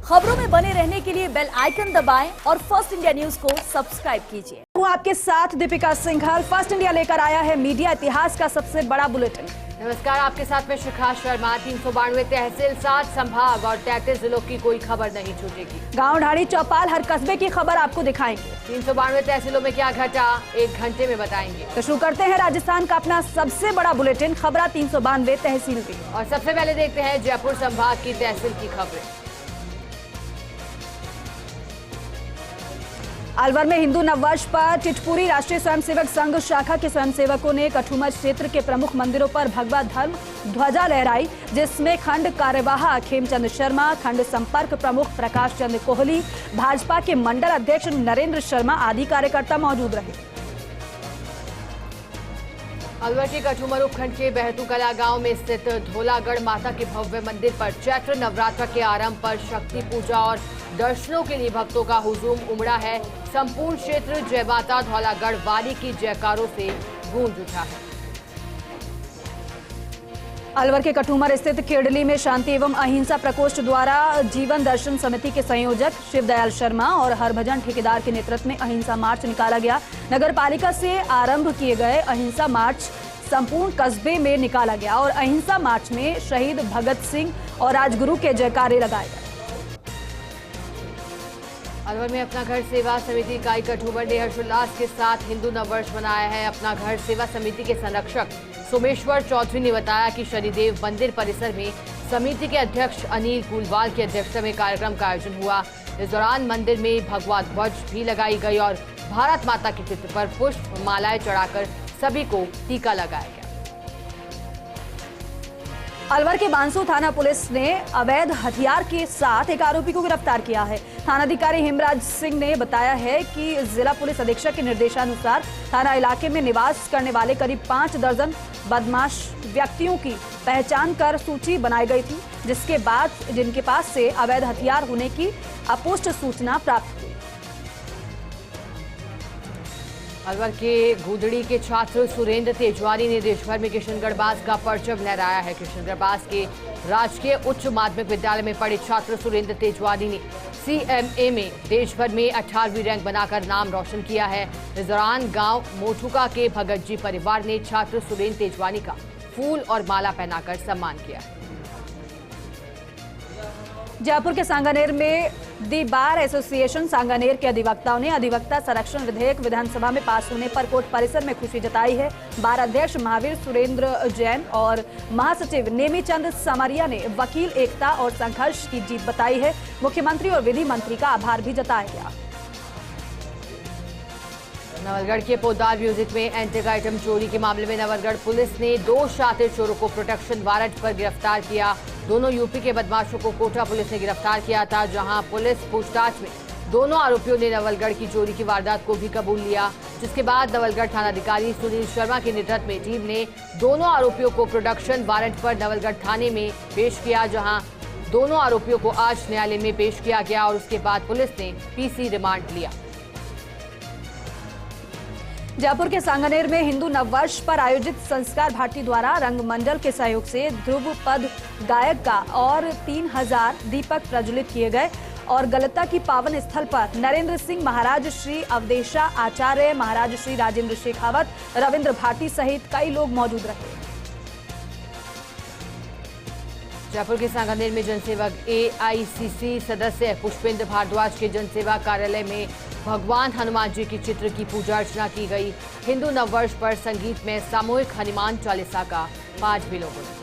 खबरों में बने रहने के लिए बेल आइकन दबाएं और फर्स्ट इंडिया न्यूज को सब्सक्राइब कीजिए। हूँ आपके साथ दीपिका सिंघल। फर्स्ट इंडिया लेकर आया है मीडिया इतिहास का सबसे बड़ा बुलेटिन। नमस्कार, आपके साथ में शिखा शर्मा। 392 तहसील, 7 संभाग और 33 जिलों की कोई खबर नहीं छूटेगी। गांव, ढाड़ी, चौपाल, हर कस्बे की खबर आपको दिखाएंगे। 392 तहसीलों में क्या घटा, 1 घंटे में बताएंगे। तो शुरू करते हैं राजस्थान का अपना सबसे बड़ा बुलेटिन, खबरा 392 तहसील की। और सबसे पहले देखते हैं जयपुर संभाग की तहसील की खबरें। अलवर में हिंदू नववर्ष पर टिटपुरी राष्ट्रीय स्वयंसेवक संघ शाखा के स्वयंसेवकों ने कठुमर क्षेत्र के प्रमुख मंदिरों पर भगवा धर्म ध्वजा लहराई, जिसमें खंड कार्यवाह खेमचंद शर्मा, खंड संपर्क प्रमुख प्रकाश चंद कोहली, भाजपा के मंडल अध्यक्ष नरेंद्र शर्मा आदि कार्यकर्ता मौजूद रहे। अलवर के कठुमर उपखंड के बहतू कला गांव में स्थित धोलागढ़ माता के भव्य मंदिर पर चैत्र नवरात्र के आरंभ पर शक्ति पूजा और दर्शनों के लिए भक्तों का हुजूम उमड़ा है। संपूर्ण क्षेत्र जय माता धौलागढ़ वाली की जयकारों से गूंज उठा है। अलवर के कठुमर स्थित खेड़ली में शांति एवं अहिंसा प्रकोष्ठ द्वारा जीवन दर्शन समिति के संयोजक शिवदयाल शर्मा और हरभजन ठेकेदार के नेतृत्व में अहिंसा मार्च निकाला गया। नगर पालिका से आरंभ किए गए अहिंसा मार्च संपूर्ण कस्बे में निकाला गया और अहिंसा मार्च में शहीद भगत सिंह और राजगुरु के जयकारे लगाए गए। अलवर में अपना घर सेवा समिति इकाई कठुमर ने हर्षोल्लास के साथ हिंदू नववर्ष मनाया है। अपना घर सेवा समिति के संरक्षक सोमेश्वर चौधरी ने बताया कि शनिदेव मंदिर परिसर में समिति के अध्यक्ष अनिल कुलवाल की अध्यक्षता में कार्यक्रम का आयोजन हुआ। इस दौरान मंदिर में भगवा ध्वज भी लगाई गई और भारत माता के चित्र पर पुष्प मालाएं चढ़ाकर सभी को टीका लगाया गया। अलवर के बांसो थाना पुलिस ने अवैध हथियार के साथ एक आरोपी को गिरफ्तार किया है। थानाधिकारी हेमराज सिंह ने बताया है कि जिला पुलिस अधीक्षक के निर्देशानुसार थाना इलाके में निवास करने वाले करीब 5 दर्जन बदमाश व्यक्तियों की पहचान कर सूची बनाई गई थी, जिनके पास से अवैध हथियार होने की अपुष्ट सूचना प्राप्त हुई। अलवर के गुदड़ी के छात्र सुरेंद्र तेजवानी ने देश भर में किशनगढ़बाज का परचम लहराया है। किशनगढ़बाज के राजकीय उच्च माध्यमिक विद्यालय में पढ़े छात्र सुरेंद्र तेजवानी ने CMA में देश भर में 18वीं रैंक बनाकर नाम रोशन किया है। इस दौरान गांव मोठुका के भगत जी परिवार ने छात्र सुरेंद्र तेजवानी का फूल और माला पहनाकर सम्मान किया। जयपुर के सांगानेर में दी बार एसोसिएशन सांगानेर के अधिवक्ताओं ने अधिवक्ता संरक्षण विधेयक विधानसभा में पास होने पर कोर्ट परिसर में खुशी जताई है। बार अध्यक्ष महावीर सुरेंद्र जैन और महासचिव नेमीचंद समारिया ने वकील एकता और संघर्ष की जीत बताई है। मुख्यमंत्री और विधि मंत्री का आभार भी जताया गया। नवलगढ़ के पोदार म्यूजिक में एंटीक आइटम चोरी के मामले में नवलगढ़ पुलिस ने 2 शातिर चोरों को प्रोटेक्शन वारंट पर गिरफ्तार किया। दोनों यूपी के बदमाशों को कोटा पुलिस ने गिरफ्तार किया था, जहां पुलिस पूछताछ में दोनों आरोपियों ने नवलगढ़ की चोरी की वारदात को भी कबूल लिया। जिसके बाद नवलगढ़ थानाधिकारी सुनील शर्मा के नेतृत्व में टीम ने दोनों आरोपियों को प्रोटेक्शन वारंट पर नवलगढ़ थाने में पेश किया, जहाँ दोनों आरोपियों को आज न्यायालय में पेश किया गया और उसके बाद पुलिस ने PC रिमांड लिया। जयपुर के सांगानेर में हिंदू नववर्ष पर आयोजित संस्कार भारती द्वारा रंगमंडल के सहयोग से ध्रुव पद गायक का और 3000 दीपक प्रज्वलित किए गए और गलता की पावन स्थल पर नरेंद्र सिंह महाराज, श्री अवधेशा आचार्य महाराज, श्री राजेंद्र शेखावत, रविंद्र भाटी सहित कई लोग मौजूद रहे। जयपुर के सांगानेर में जनसेवक AICC सदस्य पुष्पेंद्र भारद्वाज के जनसेवा कार्यालय में भगवान हनुमान जी की चित्र की पूजा अर्चना की गई। हिंदू नववर्ष पर संगीत में सामूहिक हनुमान चालीसा का पाठ भी लोगों ने।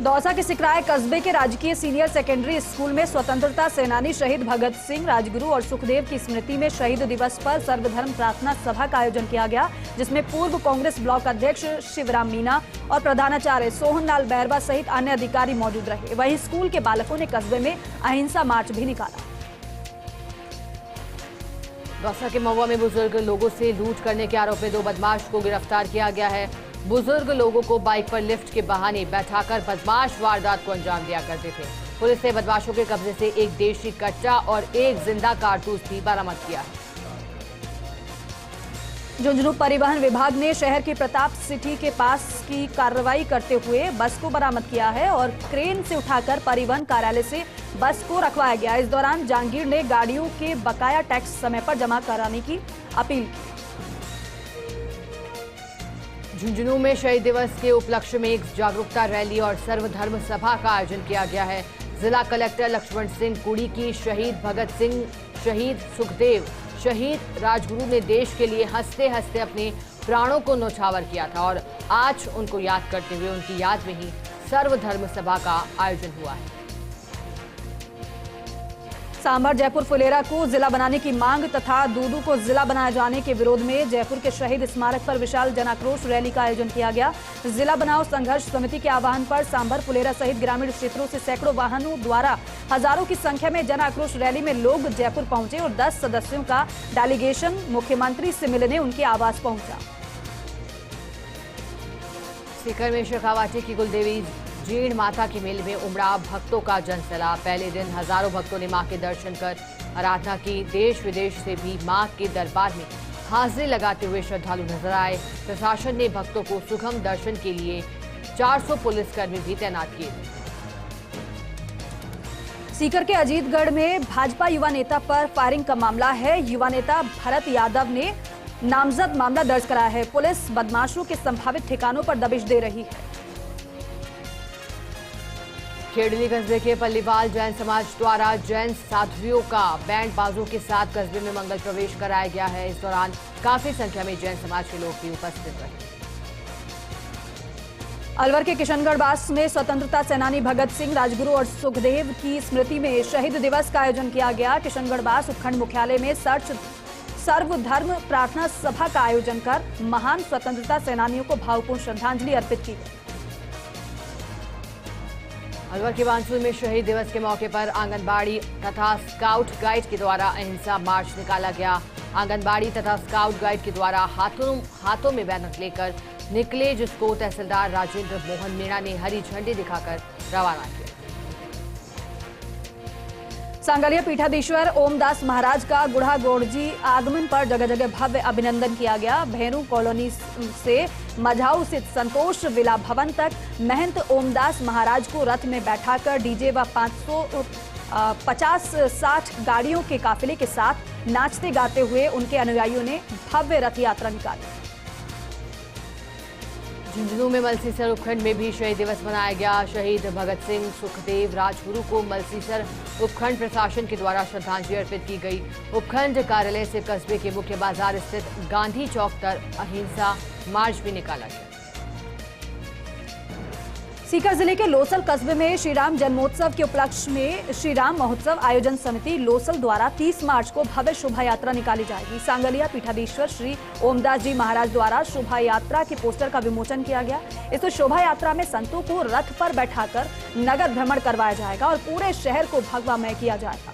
दौसा के सिकराय कस्बे के राजकीय सीनियर सेकेंडरी स्कूल में स्वतंत्रता सेनानी शहीद भगत सिंह, राजगुरु और सुखदेव की स्मृति में शहीद दिवस पर सर्वधर्म प्रार्थना सभा का आयोजन किया गया, जिसमें पूर्व कांग्रेस ब्लॉक अध्यक्ष शिवराम मीना और प्रधानाचार्य सोहनलाल बैरवा सहित अन्य अधिकारी मौजूद रहे। वहीं स्कूल के बालकों ने कस्बे में अहिंसा मार्च भी निकाला। दौसा के महुआ में बुजुर्ग लोगों से लूट करने के आरोप में 2 बदमाश को गिरफ्तार किया गया है। बुजुर्ग लोगों को बाइक पर लिफ्ट के बहाने बैठाकर बदमाश वारदात को अंजाम दिया करते थे। पुलिस ने बदमाशों के कब्जे से एक देशी कट्टा और एक जिंदा कारतूस भी बरामद किया है। झुंझुनू परिवहन विभाग ने शहर के प्रताप सिटी के पास की कार्रवाई करते हुए बस को बरामद किया है और क्रेन से उठाकर परिवहन कार्यालय से बस को रखवाया गया। इस दौरान जहांगीर ने गाड़ियों के बकाया टैक्स समय पर जमा कराने की अपील की। झुंझुनू में शहीद दिवस के उपलक्ष्य में एक जागरूकता रैली और सर्वधर्म सभा का आयोजन किया गया है। जिला कलेक्टर लक्ष्मण सिंह कुड़ी की शहीद भगत सिंह, शहीद सुखदेव, शहीद राजगुरु ने देश के लिए हंसते हंसते अपने प्राणों को न्यौछावर किया था और आज उनको याद करते हुए उनकी याद में ही सर्वधर्म सभा का आयोजन हुआ है। सांभर जयपुर फुलेरा को जिला बनाने की मांग तथा दूदू को जिला बनाए जाने के विरोध में जयपुर के शहीद स्मारक पर विशाल जनाक्रोश रैली का आयोजन किया गया। जिला बनाओ संघर्ष समिति के आह्वान पर सांभर फुलेरा सहित ग्रामीण क्षेत्रों से सैकड़ों वाहनों द्वारा हजारों की संख्या में जनाक्रोश रैली में लोग जयपुर पहुंचे और 10 सदस्यों का डेलीगेशन मुख्यमंत्री से मिलने उनके आवास पहुंचा। सीकर में शेखावाटी की कुलदेवी जीण माता के मेले में उमड़ा भक्तों का जनसैलाब। पहले दिन हजारों भक्तों ने मां के दर्शन कर आराधना की। देश विदेश से भी मां के दरबार में हाजिरी लगाते हुए श्रद्धालु नजर आए। प्रशासन ने भक्तों को सुगम दर्शन के लिए 400 पुलिसकर्मी भी तैनात किए। सीकर के अजीतगढ़ में भाजपा युवा नेता पर फायरिंग का मामला है। युवा नेता भरत यादव ने नामजद मामला दर्ज कराया है। पुलिस बदमाशों के संभावित ठिकानों पर दबिश दे रही है। खेड़ली कस्बे के पल्लीवाल जैन समाज द्वारा जैन साध्वियों का बैंड बाजों के साथ कस्बे में मंगल प्रवेश कराया गया है। इस दौरान काफी संख्या में जैन समाज के लोग भी उपस्थित रहे। अलवर के किशनगढ़ बास में स्वतंत्रता सेनानी भगत सिंह, राजगुरु और सुखदेव की स्मृति में शहीद दिवस का आयोजन किया गया। किशनगढ़ बास उपखंड मुख्यालय में सर्वधर्म प्रार्थना सभा का आयोजन कर महान स्वतंत्रता सेनानियों को भावपूर्ण श्रद्धांजलि अर्पित की गई। अलवर के बानसूर में शहीद दिवस के मौके पर आंगनबाड़ी तथा स्काउट गाइड के द्वारा अहिंसा मार्च निकाला गया। आंगनबाड़ी तथा स्काउट गाइड के द्वारा हाथों में बैनर लेकर निकले, जिसको तहसीलदार राजेंद्र मोहन मीणा ने हरी झंडी दिखाकर रवाना किया। सांगलिया पीठाधीश्वर ओमदास महाराज का गुढ़ा गोड़जी आगमन पर जगह जगह भव्य अभिनंदन किया गया। भेरू कॉलोनी से मझाऊ स्थित संतोष विला भवन तक महंत ओमदास महाराज को रथ में बैठाकर डीजे व 550-60 गाड़ियों के काफिले के साथ नाचते गाते हुए उनके अनुयायियों ने भव्य रथ यात्रा निकाली। झुंझुनू में मलसीसर उपखंड में भी शहीद दिवस मनाया गया। शहीद भगत सिंह, सुखदेव, राजगुरु को मलसीसर उपखंड प्रशासन के द्वारा श्रद्धांजलि अर्पित की गई। उपखंड कार्यालय से कस्बे के मुख्य बाजार स्थित गांधी चौक तक अहिंसा मार्च भी निकाला गया। सीकर जिले के लोसल कस्बे में श्रीराम जन्मोत्सव के उपलक्ष्य में श्रीराम महोत्सव आयोजन समिति लोसल द्वारा 30 मार्च को भव्य शोभा यात्रा निकाली जाएगी। सांगलिया पीठाधीश्वर श्री ओमदास जी महाराज द्वारा शोभा यात्रा के पोस्टर का विमोचन किया गया। इस शोभा यात्रा में संतों को रथ पर बैठाकर नगर भ्रमण करवाया जाएगा और पूरे शहर को भगवामय किया जाएगा।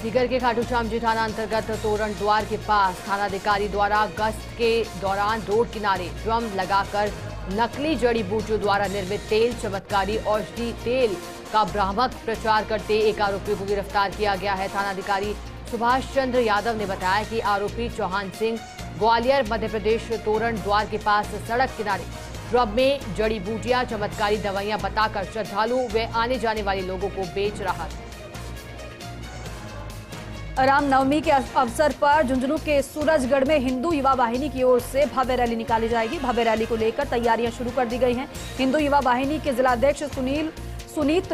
सीकर के खाटू श्याम जी थाना अंतर्गत तोरण द्वार के पास थानाधिकारी द्वारा गश्त के दौरान रोड किनारे ड्रम लगाकर नकली जड़ी बूटियों द्वारा निर्मित तेल, चमत्कारी औषधि तेल का भ्रामक प्रचार करते एक आरोपी को गिरफ्तार किया गया है। थानाधिकारी सुभाष चंद्र यादव ने बताया कि आरोपी चौहान सिंह ग्वालियर मध्य प्रदेश तोरण द्वार के पास सड़क किनारे ड्रम में जड़ी बूटियां, चमत्कारी दवाइयां बताकर श्रद्धालु व आने जाने वाले लोगों को बेच रहा था। रामनवमी के अवसर पर झुंझुनू के सूरजगढ़ में हिंदू युवा वाहिनी की ओर से भव्य रैली निकाली जाएगी। भव्य रैली को लेकर तैयारियां शुरू कर दी गई हैं। हिंदू युवा वाहिनी के जिलाध्यक्ष सुनीत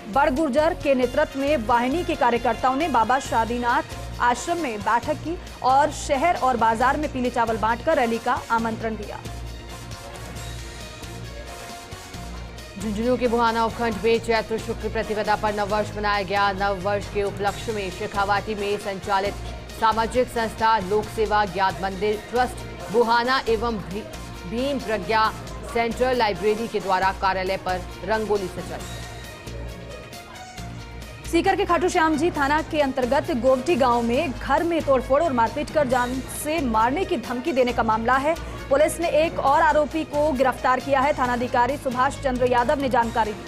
बड़गुर्जर के नेतृत्व में वाहिनी के कार्यकर्ताओं ने बाबा शादीनाथ आश्रम में बैठक की और शहर और बाजार में पीले चावल बांटकर रैली का आमंत्रण दिया। झुंझुनू के बुहाना उपखंड में चैत्र शुक्ल प्रतिपदा पर नववर्ष मनाया गया। नववर्ष के उपलक्ष्य में शेखावाटी में संचालित सामाजिक संस्था लोक सेवा ज्ञात मंदिर ट्रस्ट बुहाना एवं भीम प्रज्ञा सेंट्रल लाइब्रेरी के द्वारा कार्यालय पर रंगोली सजाई। सीकर के खाटू श्याम जी थाना के अंतर्गत गोवटी गांव में घर में तोड़फोड़ और मारपीट कर जान से मारने की धमकी देने का मामला है। पुलिस ने एक और आरोपी को गिरफ्तार किया है। थानाधिकारी सुभाष चंद्र यादव ने जानकारी दी।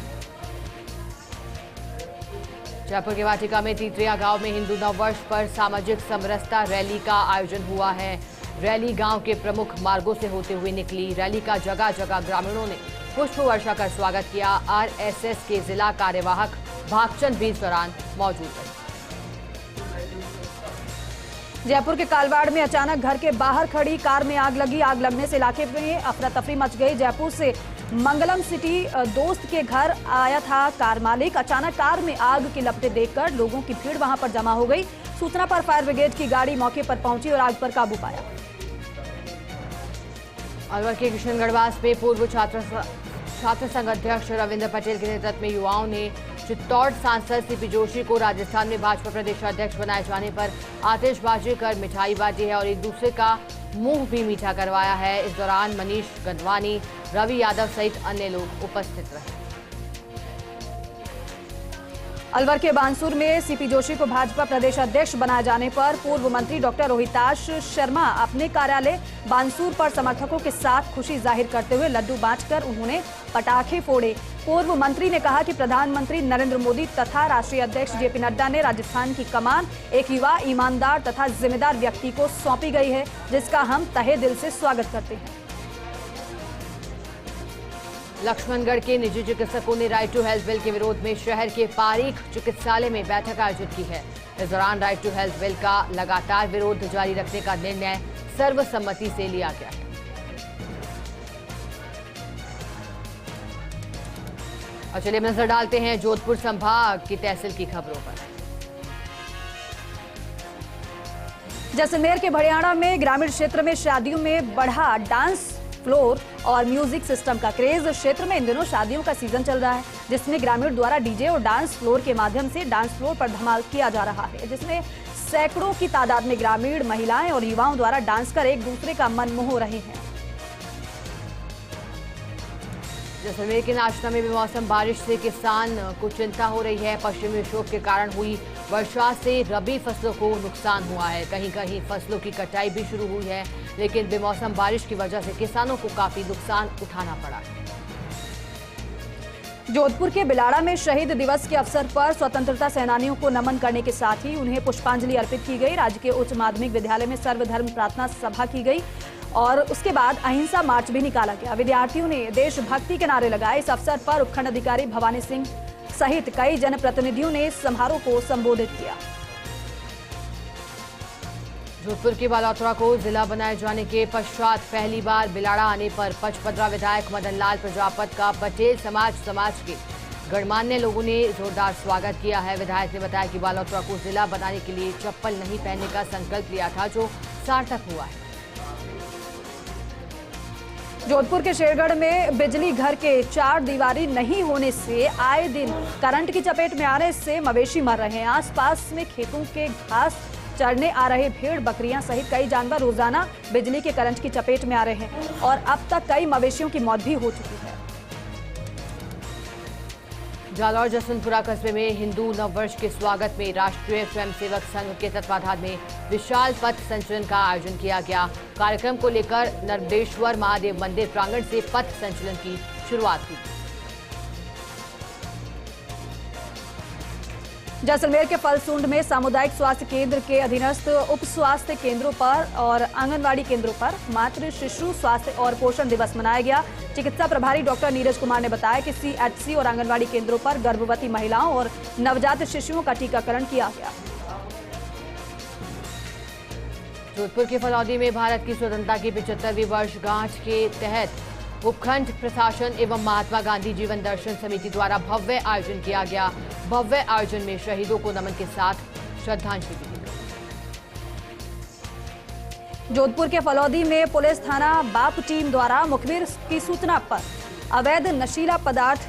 जयपुर के वाटिका में तीतरिया गांव में हिंदू नववर्ष पर सामाजिक समरसता रैली का आयोजन हुआ है। रैली गांव के प्रमुख मार्गों से होते हुए निकली। रैली का जगह जगह ग्रामीणों ने पुष्प वर्षा कर स्वागत किया। आरएसएस के जिला कार्यवाहक भागचंद भी इस दौरान मौजूद रहे। जयपुर के कालवाड़ में अचानक घर के बाहर खड़ी कार में आग लगी। आग लगने से इलाके में अफरा तफरी मच गई। जयपुर से मंगलम सिटी दोस्त के घर आया था कार मालिक। अचानक कार में आग की लपटें देखकर लोगों की भीड़ वहां पर जमा हो गई। सूचना पर फायर ब्रिगेड की गाड़ी मौके पर पहुंची और आग पर काबू पाया। अलवर के किशनगढ़वास में पूर्व छात्र संघ अध्यक्ष रविंद्र पटेल के नेतृत्व में युवाओं ने चित्तौड़ सांसद सीपी जोशी को राजस्थान में भाजपा प्रदेशाध्यक्ष बनाए जाने पर आतिशबाजी कर मिठाई बांटी है और एक दूसरे का मुंह भी मीठा करवाया है। इस दौरान मनीष गंधवानी, रवि यादव सहित अन्य लोग उपस्थित रहे। अलवर के बानसूर में सीपी जोशी को भाजपा प्रदेश अध्यक्ष बनाए जाने पर पूर्व मंत्री डॉक्टर रोहिताश शर्मा अपने कार्यालय बानसूर पर समर्थकों के साथ खुशी जाहिर करते हुए लड्डू बांटकर उन्होंने पटाखे फोड़े। पूर्व मंत्री ने कहा कि प्रधानमंत्री नरेंद्र मोदी तथा राष्ट्रीय अध्यक्ष जेपी नड्डा ने राजस्थान की कमान एक युवा, ईमानदार तथा जिम्मेदार व्यक्ति को सौंपी गई है, जिसका हम तहे दिल से स्वागत करते हैं। लक्ष्मणगढ़ के निजी चिकित्सकों ने राइट टू हेल्थ बिल के विरोध में शहर के पारीख चिकित्सालय में बैठक आयोजित की है। इस दौरान राइट टू हेल्थ बिल का लगातार विरोध जारी रखने का निर्णय सर्वसम्मति से लिया गया है। और चलिए नजर डालते हैं जोधपुर संभाग की तहसील की खबरों पर। जैसलमेर के भड़ियाणा में ग्रामीण क्षेत्र में शादियों में बढ़ा डांस फ्लोर और म्यूजिक सिस्टम का क्रेज। क्षेत्र में इन दिनों शादियों का सीजन चल रहा है, जिसमें ग्रामीण द्वारा डीजे और डांस फ्लोर के माध्यम से डांस फ्लोर पर धमाल किया जा रहा है, जिसमें सैकड़ों की तादाद में ग्रामीण महिलाएं और युवाओं द्वारा डांस कर एक दूसरे का मन मोह रहे हैं। जैसलमेर के नाचना में बेमौसम बारिश से किसान को चिंता हो रही है। पश्चिमी विक्षोभ के कारण हुई वर्षा से रबी फसलों को नुकसान हुआ है। कहीं कहीं फसलों की कटाई भी शुरू हुई है, लेकिन बेमौसम बारिश की वजह से किसानों को काफी नुकसान उठाना पड़ा। जोधपुर के बिलाड़ा में शहीद दिवस के अवसर पर स्वतंत्रता सेनानियों को नमन करने के साथ ही उन्हें पुष्पांजलि अर्पित की गई। राज्य के उच्च माध्यमिक विद्यालय में सर्वधर्म प्रार्थना सभा की गई और उसके बाद अहिंसा मार्च भी निकाला गया। विद्यार्थियों ने देशभक्ति के नारे लगाए। इस अवसर पर उपखंड अधिकारी भवानी सिंह सहित कई जनप्रतिनिधियों ने समारोह को संबोधित किया। जोधपुर के बालोतरा को जिला बनाए जाने के पश्चात पहली बार बिलाड़ा आने पर पचपदरा विधायक मदन लाल प्रजापत का पटेल समाज के गणमान्य लोगों ने जोरदार स्वागत किया है। विधायक ने बताया कि बालोतरा को जिला बनाने के लिए चप्पल नहीं पहनने का संकल्प लिया था, जो सार्थक हुआ है। जोधपुर के शेरगढ़ में बिजली घर के चार दीवारी नहीं होने से आए दिन करंट की चपेट में आने से मवेशी मर रहे हैं। आसपास में खेतों के घास चरने आ रहे भेड़, बकरियां सहित कई जानवर रोजाना बिजली के करंट की चपेट में आ रहे हैं और अब तक कई मवेशियों की मौत भी हो चुकी है। जालौर जसवंतपुरा कस्बे में हिंदू नववर्ष के स्वागत में राष्ट्रीय स्वयंसेवक संघ के तत्वाधान में विशाल पथ संचलन का आयोजन किया गया। कार्यक्रम को लेकर नर्मदेश्वर महादेव मंदिर प्रांगण से पथ संचलन की शुरुआत हुई। जैसलमेर के फलसूंड में सामुदायिक स्वास्थ्य केंद्र के अधीनस्थ उप स्वास्थ्य केंद्रों पर और आंगनवाड़ी केंद्रों पर मातृ शिशु स्वास्थ्य और पोषण दिवस मनाया गया। चिकित्सा प्रभारी डॉक्टर नीरज कुमार ने बताया कि सीएचसी और आंगनवाड़ी केंद्रों पर गर्भवती महिलाओं और नवजात शिशुओं का टीकाकरण किया गया। जोधपुर के फलौदी में भारत की स्वतंत्रता की 75वीं वर्षगांठ के तहत उपखंड प्रशासन एवं महात्मा गांधी जीवन दर्शन समिति द्वारा भव्य आयोजन किया गया। भव्य आयोजन में शहीदों को नमन के साथ श्रद्धांजलि दी गई। जोधपुर के फलौदी में पुलिस थाना बाप टीम द्वारा मुखबिर की सूचना पर अवैध नशीला पदार्थ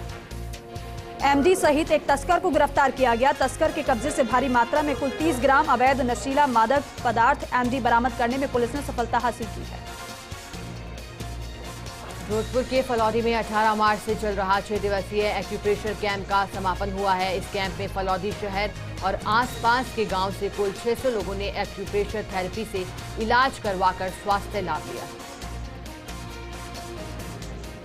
एमडी सहित एक तस्कर को गिरफ्तार किया गया। तस्कर के कब्जे से भारी मात्रा में कुल 30 ग्राम अवैध नशीला मादक पदार्थ एमडी बरामद करने में पुलिस ने सफलता हासिल की है। जोधपुर के फलौदी में 18 मार्च से चल रहा 6 दिवसीय एक्यूप्रेशर कैंप का समापन हुआ है। इस कैंप में फलौदी शहर और आसपास के गांव से कुल 600 लोगों ने एक्यूप्रेशर थेरेपी से इलाज करवाकर स्वास्थ्य लाभ लिया।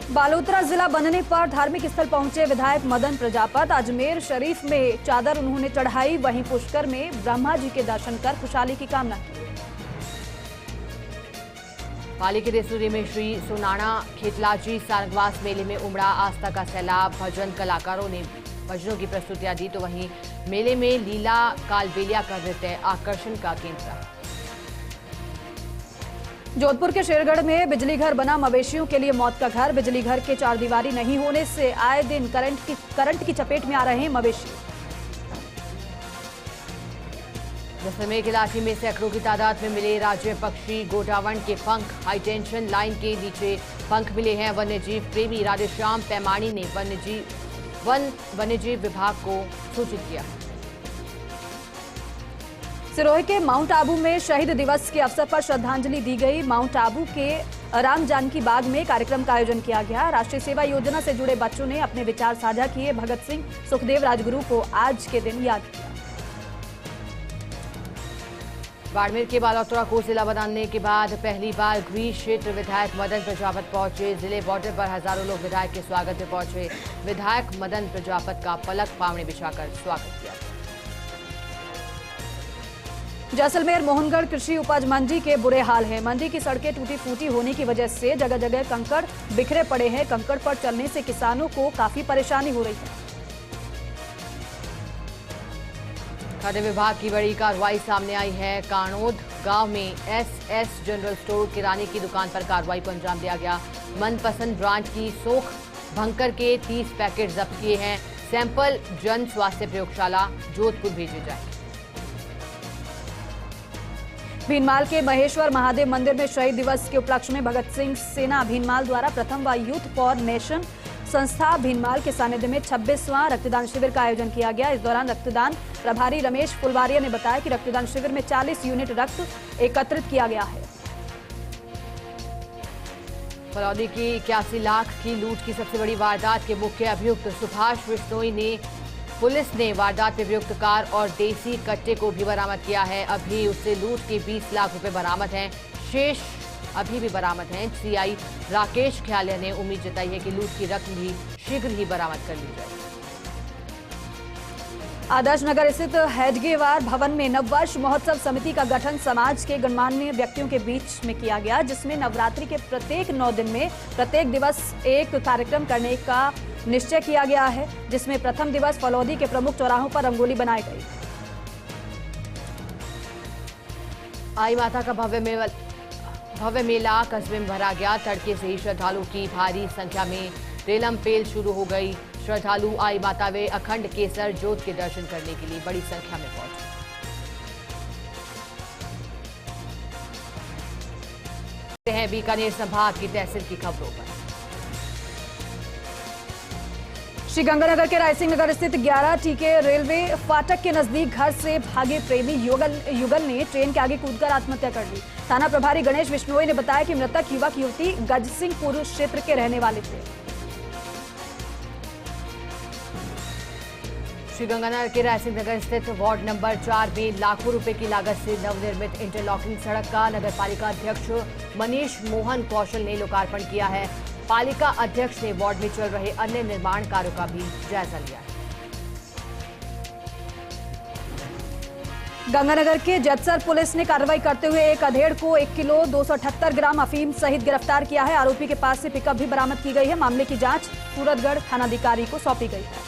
बालोतरा जिला बनने पर धार्मिक स्थल पहुंचे विधायक मदन प्रजापत। अजमेर शरीफ में चादर उन्होंने चढ़ाई, वहीं पुष्कर में ब्रह्मा जी के दर्शन कर खुशहाली की कामना की। पाली के देसूरी में श्री सोनाना खेतलाजी सारंगवास मेले में उमड़ा आस्था का सैलाब। भजन कलाकारों ने भजनों की प्रस्तुतियां दी, तो वहीं मेले में लीला कालबेलिया का नृत्य आकर्षण का केंद्र रहा। जोधपुर के शेरगढ़ में बिजली घर बना मवेशियों के लिए मौत का घर। बिजली घर के चारदीवारी नहीं होने से आए दिन करंट की चपेट में आ रहे हैं मवेशी। जैसलमेर के लाठी में सैकड़ों की तादाद में मिले राज्य पक्षी गोटावण के पंख। हाईटेंशन लाइन के नीचे पंख मिले हैं। वन्यजीव प्रेमी राधेश्याम पैमानी ने वन्यजीव विभाग को सूचित किया। सिरोही के माउंट आबू में शहीद दिवस के अवसर पर श्रद्धांजलि दी गई। माउंट आबू के राम जानकी बाग में कार्यक्रम का आयोजन किया गया। राष्ट्रीय सेवा योजना से जुड़े बच्चों ने अपने विचार साझा किए। भगत सिंह, सुखदेव, राजगुरु को आज के दिन याद किया। बाड़मेर के बालोतरा को जिला बनाने के बाद पहली बार ग्रीस क्षेत्र विधायक मदन प्रजापत पहुंचे। जिले बॉर्डर पर हजारों लोग विधायक के स्वागत में पहुंचे। विधायक मदन प्रजापत का पलक पावने बिछाकर स्वागत किया। जैसलमेर मोहनगढ़ कृषि उपज मंडी के बुरे हाल है। मंडी की सड़कें टूटी फूटी होने की वजह से जगह जगह कंकड़ बिखरे पड़े हैं। कंकड़ पर चलने से किसानों को काफी परेशानी हो रही है। खाद्य विभाग की बड़ी कार्रवाई सामने आई है। कानोद गांव में एसएस जनरल स्टोर किराने की दुकान पर कार्रवाई को अंजाम दिया गया। मनपसंद ब्रांड की सोख भंकर के 30 पैकेट जब्त किए हैं। सैंपल जन स्वास्थ्य प्रयोगशाला जोधपुर भेजे जाएंगे। भीनमाल के महेश्वर महादेव मंदिर में शहीद दिवस के उपलक्ष्य में भगत सिंह सेना भीनमाल द्वारा प्रथम व यूथ फॉर नेशन संस्था भीनमाल के सानिध्य में 26वां रक्तदान शिविर का आयोजन किया गया। इस दौरान रक्तदान प्रभारी रमेश फुलवारिया ने बताया कि रक्तदान शिविर में 40 यूनिट रक्त एकत्रित किया गया है। फलौदी की 81 लाख की लूट की सबसे बड़ी वारदात के मुख्य अभियुक्त सुभाष बिश्नोई ने पुलिस ने वारदात में प्रयुक्त कार और देसी कट्टे को भी बरामद किया है। अभी उससे लूट के 20 लाख रुपए बरामद हैं। शेष अभी भी बरामद हैं। सीआई राकेश ख्यालिया ने उम्मीद जताई है कि लूट की रकम भी शीघ्र ही बरामद कर ली जाएगी। आदर्श नगर स्थित हेडगेवार भवन में नववर्ष महोत्सव समिति का गठन समाज के गणमान्य व्यक्तियों के बीच में किया गया, जिसमें नवरात्रि के प्रत्येक 9 दिन में प्रत्येक दिवस एक कार्यक्रम करने का निश्चय किया गया है, जिसमें प्रथम दिवस फलौदी के प्रमुख चौराहों पर रंगोली बनाई गई। आई माता का भव्य मेला कस्बे में भरा गया। तड़के से ही श्रद्धालुओं की भारी संख्या में रेलम पेल शुरू हो गई। श्रद्धालु आई माता वे अखंड केसर ज्योत के दर्शन करने के लिए बड़ी संख्या में पहुंचे। हैं बीकानेर संभाग की तहसील की खबरों पर। श्रीगंगानगर के रायसिंह नगर स्थित 11 टीके रेलवे फाटक के नजदीक घर से भागे प्रेमी युगल ने ट्रेन के आगे कूदकर आत्महत्या कर ली। थाना प्रभारी गणेश बिश्नोई ने बताया कि मृतक युवक युवती गजसिंहपुर क्षेत्र के रहने वाले थे। श्रीगंगानगर के रायसिंह नगर स्थित वार्ड नंबर 4 में लाखों रुपए की लागत से नवनिर्मित इंटरलॉकिंग सड़क का नगर पालिका अध्यक्ष मनीष मोहन कौशल ने लोकार्पण किया है। पालिका अध्यक्ष ने वार्ड में चल रहे अन्य निर्माण कार्यों का भी जायजा लिया है। गंगानगर के जैतसर पुलिस ने कार्रवाई करते हुए एक अधेड़ को 1 किलो 278 ग्राम अफीम सहित गिरफ्तार किया है। आरोपी के पास से पिकअप भी बरामद की गई है। मामले की जांच सूरतगढ़ थानाधिकारी को सौंपी गई है।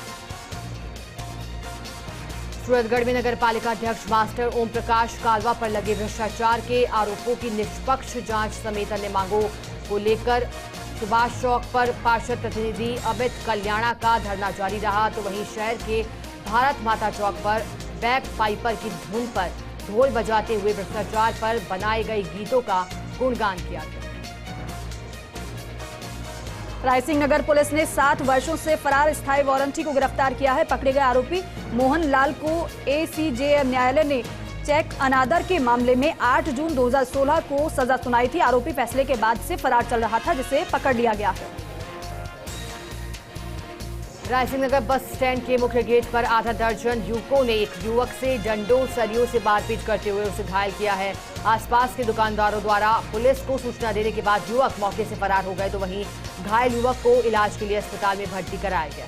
सूरतगढ़ में नगर पालिका अध्यक्ष मास्टर ओम प्रकाश कालवा पर लगे भ्रष्टाचार के आरोपों की निष्पक्ष जांच समेत अन्य मांगों को लेकर सुभाष चौक पर पार्षद प्रतिनिधि अमित कल्याणा का धरना जारी रहा, तो वहीं शहर के भारत माता चौक पर बैक पाइपर की धुन पर ढोल बजाते हुए भ्रष्टाचार पर बनाए गए गीतों का गुणगान किया गया। रायसिंह नगर पुलिस ने 7 वर्षों से फरार स्थायी वारंटी को गिरफ्तार किया है। पकड़े गए आरोपी मोहन लाल को एसीजे न्यायालय ने चेक अनादर के मामले में 8 जून 2016 को सजा सुनाई थी। आरोपी फैसले के बाद से फरार चल रहा था, जिसे पकड़ लिया गया है। रायसिंह नगर बस स्टैंड के मुख्य गेट पर आधा दर्जन युवकों ने एक युवक से डंडों सरियों से मारपीट करते हुए उसे घायल किया है। आसपास के दुकानदारों द्वारा पुलिस को सूचना देने के बाद युवक मौके से फरार हो गए, तो वहीं घायल युवक को इलाज के लिए अस्पताल में भर्ती कराया गया।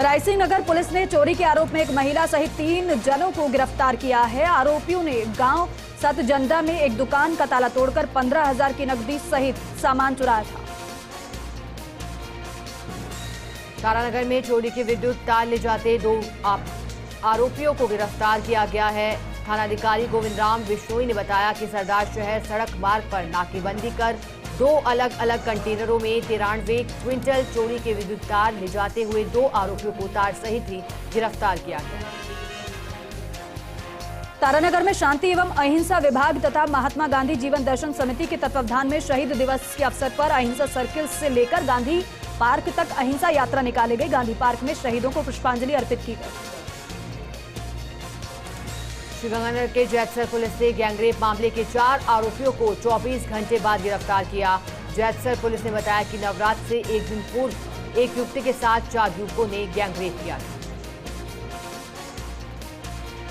रायसिंह नगर पुलिस ने चोरी के आरोप में एक महिला सहित 3 जनों को गिरफ्तार किया है। आरोपियों ने गांव सतजंडा में एक दुकान का ताला तोड़कर 15,000 की नकदी सहित सामान चुराया था। तारानगर में चोरी के विद्युत तार ले जाते 2 आरोपियों को गिरफ्तार किया गया है। थानाधिकारी गोविंद राम बिश्नोई ने बताया कि सरदार शहर सड़क मार्ग पर नाकेबंदी कर 2 अलग अलग कंटेनरों में 93 क्विंटल चोरी के विद्युत तार ले जाते हुए 2 आरोपियों को तार सहित ही गिरफ्तार किया गया। तारानगर में शांति एवं अहिंसा विभाग तथा महात्मा गांधी जीवन दर्शन समिति के तत्वावधान में शहीद दिवस के अवसर पर अहिंसा सर्किल से लेकर गांधी पार्क तक अहिंसा यात्रा निकाली गई। गांधी पार्क में शहीदों को पुष्पांजलि अर्पित की गई। श्रीगंगानगर के जैतसर पुलिस ने गैंगरेप मामले के 4 आरोपियों को 24 घंटे बाद गिरफ्तार किया। जैतसर पुलिस ने बताया कि नवरात्र से एक दिन पूर्व एक युवती के साथ 4 युवकों ने गैंगरेप किया था।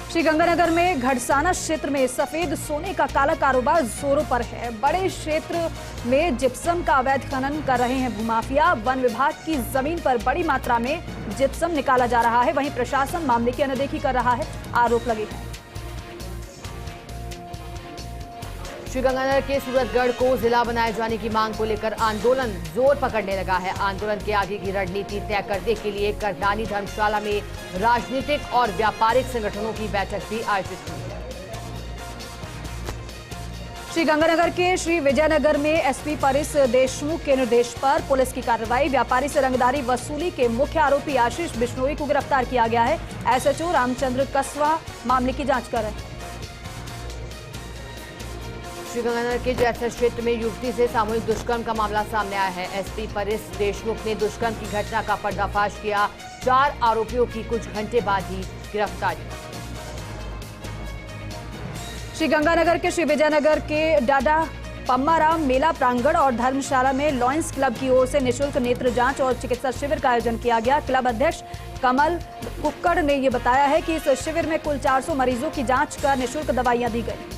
श्रीगंगानगर में घड़साना क्षेत्र में सफेद सोने का काला कारोबार जोरों पर है। बड़े क्षेत्र में जिप्सम का अवैध खनन कर रहे हैं भूमाफिया। वन विभाग की जमीन पर बड़ी मात्रा में जिप्सम निकाला जा रहा है, वहीं प्रशासन मामले की अनदेखी कर रहा है, आरोप लगे हैं। श्रीगंगानगर के सूरतगढ़ को जिला बनाए जाने की मांग को लेकर आंदोलन जोर पकड़ने लगा है। आंदोलन के आगे की रणनीति तय करने के लिए करदानी धर्मशाला में राजनीतिक और व्यापारिक संगठनों की बैठक भी आयोजित हुई है। श्रीगंगानगर के श्री विजयनगर में एसपी परिस देशमुख के निर्देश पर पुलिस की कार्रवाई। व्यापारी से रंगदारी वसूली के मुख्य आरोपी आशीष बिश्नोई को गिरफ्तार किया गया है। एसएचओ रामचंद्र कसवा मामले की जांच कर रहे हैं। श्रीगंगानगर के जैतसर क्षेत्र में युवती से सामूहिक दुष्कर्म का मामला सामने आया है। एसपी परिस देशमुख ने दुष्कर्म की घटना का पर्दाफाश किया। 4 आरोपियों की कुछ घंटे बाद ही गिरफ्तारी। श्रीगंगानगर के श्री विजयनगर के डाडा पम्माराम मेला प्रांगण और धर्मशाला में लॉयंस क्लब की ओर से निःशुल्क नेत्र जांच और चिकित्सा शिविर का आयोजन किया गया। क्लब अध्यक्ष कमल कुक्कड़ ने ये बताया है कि इस शिविर में कुल 400 मरीजों की जांच कर निःशुल्क दवाइयां दी गई।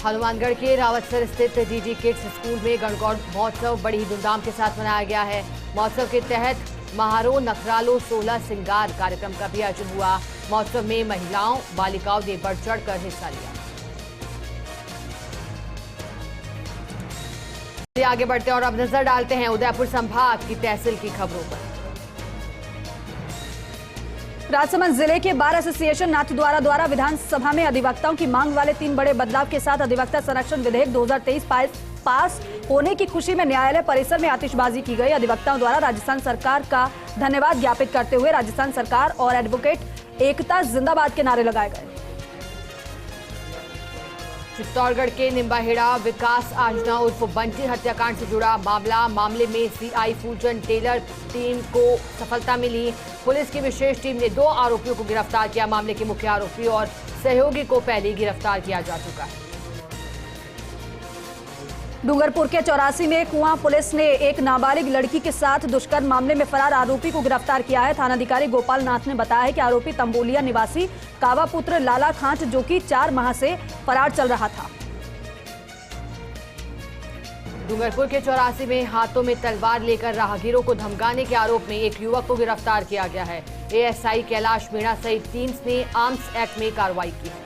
हनुमानगढ़ के रावतसर स्थित जीजी किड्स स्कूल में गणगौर महोत्सव बड़ी ही धूमधाम के साथ मनाया गया है। महोत्सव के तहत महारो नखरालो 16 सिंगार कार्यक्रम का भी आयोजन हुआ। महोत्सव में महिलाओं बालिकाओं ने बढ़ चढ़कर हिस्सा लिया। आगे बढ़ते हैं और अब नजर डालते हैं उदयपुर संभाग की तहसील की खबरों पर। राजसमंद जिले के बार एसोसिएशन नाथद्वारा द्वारा विधानसभा में अधिवक्ताओं की मांग वाले 3 बड़े बदलाव के साथ अधिवक्ता संरक्षण विधेयक 2023 पास होने की खुशी में न्यायालय परिसर में आतिशबाजी की गई। अधिवक्ताओं द्वारा राजस्थान सरकार का धन्यवाद ज्ञापित करते हुए राजस्थान सरकार और एडवोकेट एकता जिंदाबाद के नारे लगाए गए। चित्तौड़गढ़ के निम्बाहेड़ा विकास आजना उर्फ बंटी हत्याकांड से जुड़ा मामले में सीआई फूलचंद टेलर टीम को सफलता मिली। पुलिस की विशेष टीम ने 2 आरोपियों को गिरफ्तार किया। मामले के मुख्य आरोपी और सहयोगी को पहले गिरफ्तार किया जा चुका है। डूंगरपुर के 84 में कुआं पुलिस ने एक नाबालिग लड़की के साथ दुष्कर्म मामले में फरार आरोपी को गिरफ्तार किया है। थानाधिकारी गोपाल नाथ ने बताया है कि आरोपी तंबोलिया निवासी कावा पुत्र लाला खांट जो कि 4 माह से फरार चल रहा था। डूंगरपुर के 84 में हाथों में तलवार लेकर राहगीरों को धमकाने के आरोप में एक युवक को गिरफ्तार किया गया है। एएसआई कैलाश मीणा सहित 3 ने आर्म्स एक्ट में कार्रवाई की है।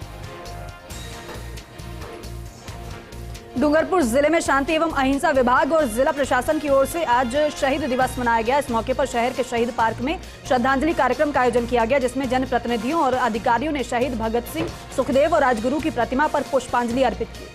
डूंगरपुर जिले में शांति एवं अहिंसा विभाग और जिला प्रशासन की ओर से आज शहीद दिवस मनाया गया। इस मौके पर शहर के शहीद पार्क में श्रद्धांजलि कार्यक्रम का आयोजन किया गया, जिसमें जनप्रतिनिधियों और अधिकारियों ने शहीद भगत सिंह, सुखदेव और राजगुरु की प्रतिमा पर पुष्पांजलि अर्पित की।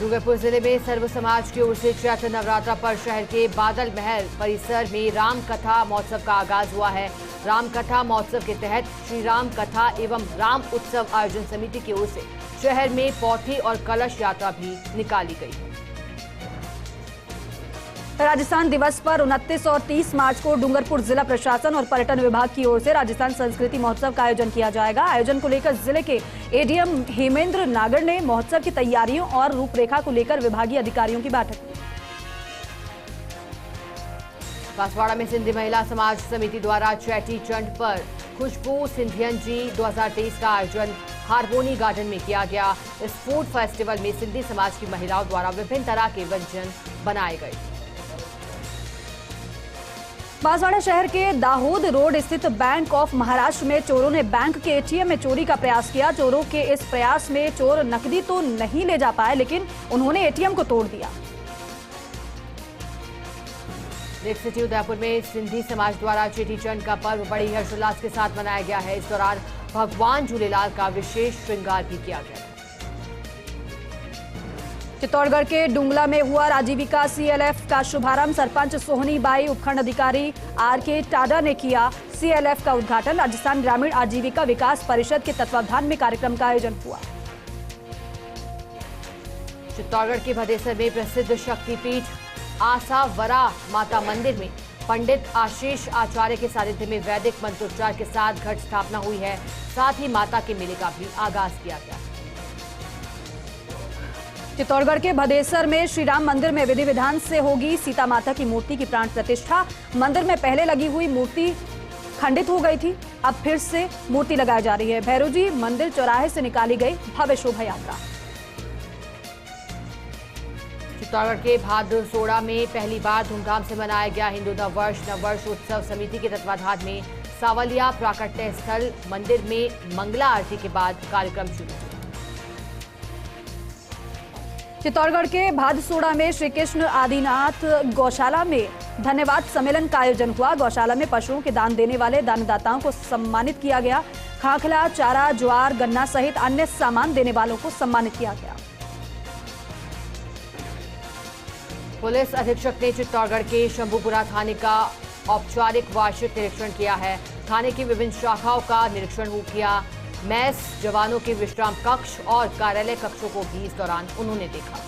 डूंगरपुर जिले में सर्व समाज की ओर से चैत्र नवरात्रा पर शहर के बादल महल परिसर में राम कथा महोत्सव का आगाज हुआ है। राम कथा महोत्सव के तहत श्री राम कथा एवं राम उत्सव आयोजन समिति की ओर से शहर में पौथी और कलश यात्रा भी निकाली गई। राजस्थान दिवस पर 29 और 30 मार्च को डूंगरपुर जिला प्रशासन और पर्यटन विभाग की ओर से राजस्थान संस्कृति महोत्सव का आयोजन किया जाएगा। आयोजन को लेकर जिले के एडीएम हेमेंद्र नागर ने महोत्सव की तैयारियों और रूपरेखा को लेकर विभागीय अधिकारियों की बैठक की। बांसवाड़ा में सिंधी महिला समाज समिति द्वारा चेटी चंड पर खुशबू सिंधियन जी 2023 का आयोजन हारमोनी गार्डन में किया गया। इस फूड फेस्टिवल में सिंधी समाज की महिलाओं द्वारा विभिन्न तरह के व्यंजन बनाए गए। बांसवाड़ा शहर के दाहोद रोड स्थित बैंक ऑफ महाराष्ट्र में चोरों ने बैंक के एटीएम में चोरी का प्रयास किया। चोरों के इस प्रयास में चोर नकदी तो नहीं ले जा पाए, लेकिन उन्होंने एटीएम को तोड़ दिया। लेक सिटी उदयपुर में सिंधी समाज द्वारा चेटीचंड का पर्व बड़ी हर्षोल्लास के साथ मनाया गया है। इस दौरान भगवान झूलेलाल का विशेष श्रृंगार भी किया गया। चित्तौड़गढ़ के डुंगला में हुआ आजीविका सीएलएफ का शुभारंभ सरपंच सोहनी बाई, उपखंड अधिकारी आरके टाडा ने किया। सीएलएफ का उद्घाटन राजस्थान ग्रामीण आजीविका विकास परिषद के तत्वावधान में कार्यक्रम का आयोजन हुआ। चित्तौड़गढ़ के भदेसर में प्रसिद्ध शक्तिपीठ आसावरा माता मंदिर में पंडित आशीष आचार्य के सानिध्य में वैदिक मंत्रोच्चार के साथ घट स्थापना हुई है। साथ ही माता के मेले का भी आगाज किया गया। चित्तौड़गढ़ के भदेसर में श्री राम मंदिर में विधि विधान से होगी सीता माता की मूर्ति की प्राण प्रतिष्ठा। मंदिर में पहले लगी हुई मूर्ति खंडित हो गई थी, अब फिर से मूर्ति लगाई जा रही है। भैरोजी मंदिर चौराहे से निकाली गई भव्य शोभा यात्रा। चित्तौड़गढ़ के भादसोड़ा में पहली बार धूमधाम से मनाया गया हिंदू नववर्ष उत्सव समिति के तत्वाधान में सावलिया प्राकट्य स्थल मंदिर में मंगला आरती के बाद कार्यक्रम शुरू हुआ। चित्तौड़गढ़ के भादसोड़ा में श्री कृष्ण आदिनाथ गौशाला में धन्यवाद सम्मेलन का आयोजन हुआ। गौशाला में पशुओं के दान देने वाले दानदाताओं को सम्मानित किया गया। खाखला, चारा, ज्वार, गन्ना सहित अन्य सामान देने वालों को सम्मानित किया गया। पुलिस अधीक्षक ने चित्तौड़गढ़ के शंभूपुरा थाने का औपचारिक वार्षिक निरीक्षण किया है। थाने की विभिन्न शाखाओं का निरीक्षण किया। मैस जवानों के विश्राम कक्ष और कार्यालय कक्षों को भी इस दौरान उन्होंने देखा।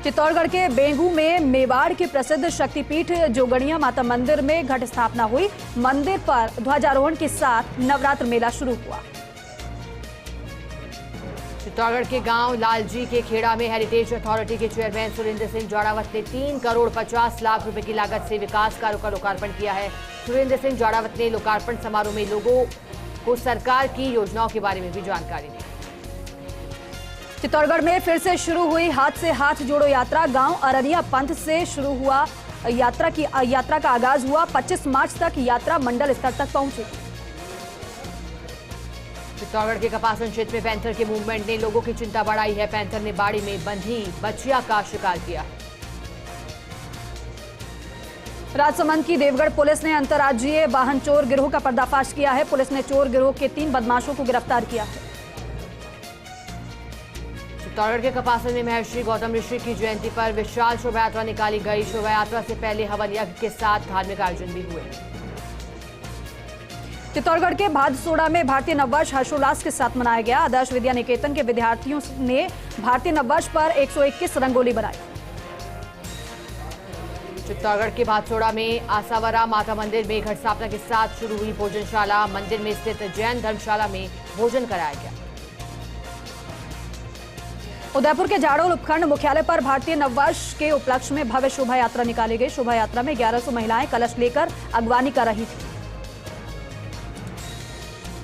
चित्तौड़गढ़ के बेंगू में मेवाड़ के प्रसिद्ध शक्तिपीठ जोगणिया माता मंदिर में घट स्थापना हुई। मंदिर पर ध्वजारोहण के साथ नवरात्र मेला शुरू हुआ। चित्तौड़गढ़ के गांव लालजी के खेड़ा में हेरिटेज अथॉरिटी के चेयरमैन सुरेंद्र सिंह जाड़ावत ने 3 करोड़ 50 लाख रुपए की लागत से विकास कार्यों का लोकार्पण किया है। सुरेंद्र सिंह जाड़ावत ने लोकार्पण समारोह में लोगों को सरकार की योजनाओं के बारे में भी जानकारी दी। चित्तौड़गढ़ में फिर से शुरू हुई हाथ से हाथ जोड़ो यात्रा। गांव अररिया पंथ से शुरू हुआ यात्रा का आगाज हुआ। 25 मार्च तक यात्रा मंडल स्तर तक पहुंचेगी। चित्तौड़गढ़ के कपासन क्षेत्र में पैंथर के मूवमेंट ने लोगों की चिंता बढ़ाई है। पैंथर ने बाड़ी में बंधी बच्चिया का शिकार किया है। राजसमंद की देवगढ़ पुलिस ने अंतर्राज्यीय वाहन चोर गिरोह का पर्दाफाश किया है। पुलिस ने चोर गिरोह के 3 बदमाशों को गिरफ्तार किया है। चित्तौड़गढ़ के कपासन में महर्षि गौतम ऋषि की जयंती पर विशाल शोभा यात्रा निकाली गई। शोभा यात्रा से पहले हवन यज्ञ के साथ धार्मिक आयोजन भी हुए। चित्तौड़गढ़ के भादसोड़ा में भारतीय नववर्ष हर्षोल्लास के साथ मनाया गया। आदर्श विद्या निकेतन के विद्यार्थियों ने भारतीय नववर्ष पर 121 रंगोली बनाई। चित्तौड़गढ़ के भादसोड़ा में आसावरा माता मंदिर में घट स्थापना के साथ शुरू हुई भोजनशाला। मंदिर में स्थित जैन धर्मशाला में भोजन कराया गया। उदयपुर के जाड़ोल उपखंड मुख्यालय पर भारतीय नववर्ष के उपलक्ष्य में भव्य शोभा यात्रा निकाली गई। शोभा यात्रा में 1100 महिलाएं कलश लेकर अगवानी कर रही थी।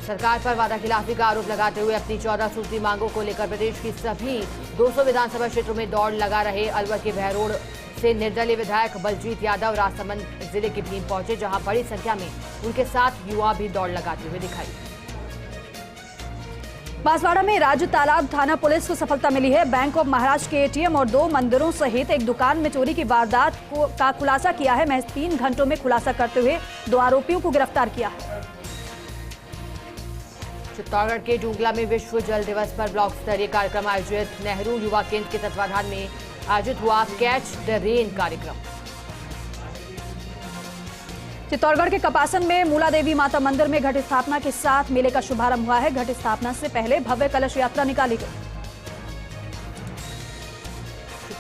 सरकार पर वादाखिलाफी का आरोप लगाते हुए अपनी 14 सूत्री मांगों को लेकर प्रदेश की सभी 200 विधानसभा क्षेत्रों में दौड़ लगा रहे अलवर के बहरोड से निर्दलीय विधायक बलजीत यादव राजसमंद जिले के भीम पहुंचे, जहां बड़ी संख्या में उनके साथ युवा भी दौड़ लगाते हुए दिखाई। बांसवाड़ा में राज्य तालाब थाना पुलिस को सफलता मिली है। बैंक ऑफ महाराष्ट्र के एटीएम और 2 मंदिरों सहित एक दुकान में चोरी की वारदात का खुलासा किया है। महज 3 घंटों में खुलासा करते हुए 2 आरोपियों को गिरफ्तार किया है। चित्तौड़गढ़ के डूंगला में विश्व जल दिवस पर ब्लॉक स्तरीय कार्यक्रम आयोजित। नेहरू युवा केंद्र के तत्वाधान में आयोजित हुआ कैच द रेन कार्यक्रम। चित्तौड़गढ़ के कपासन में मूला देवी माता मंदिर में घट स्थापना के साथ मेले का शुभारंभ हुआ है। घट स्थापना से पहले भव्य कलश यात्रा निकाली गई।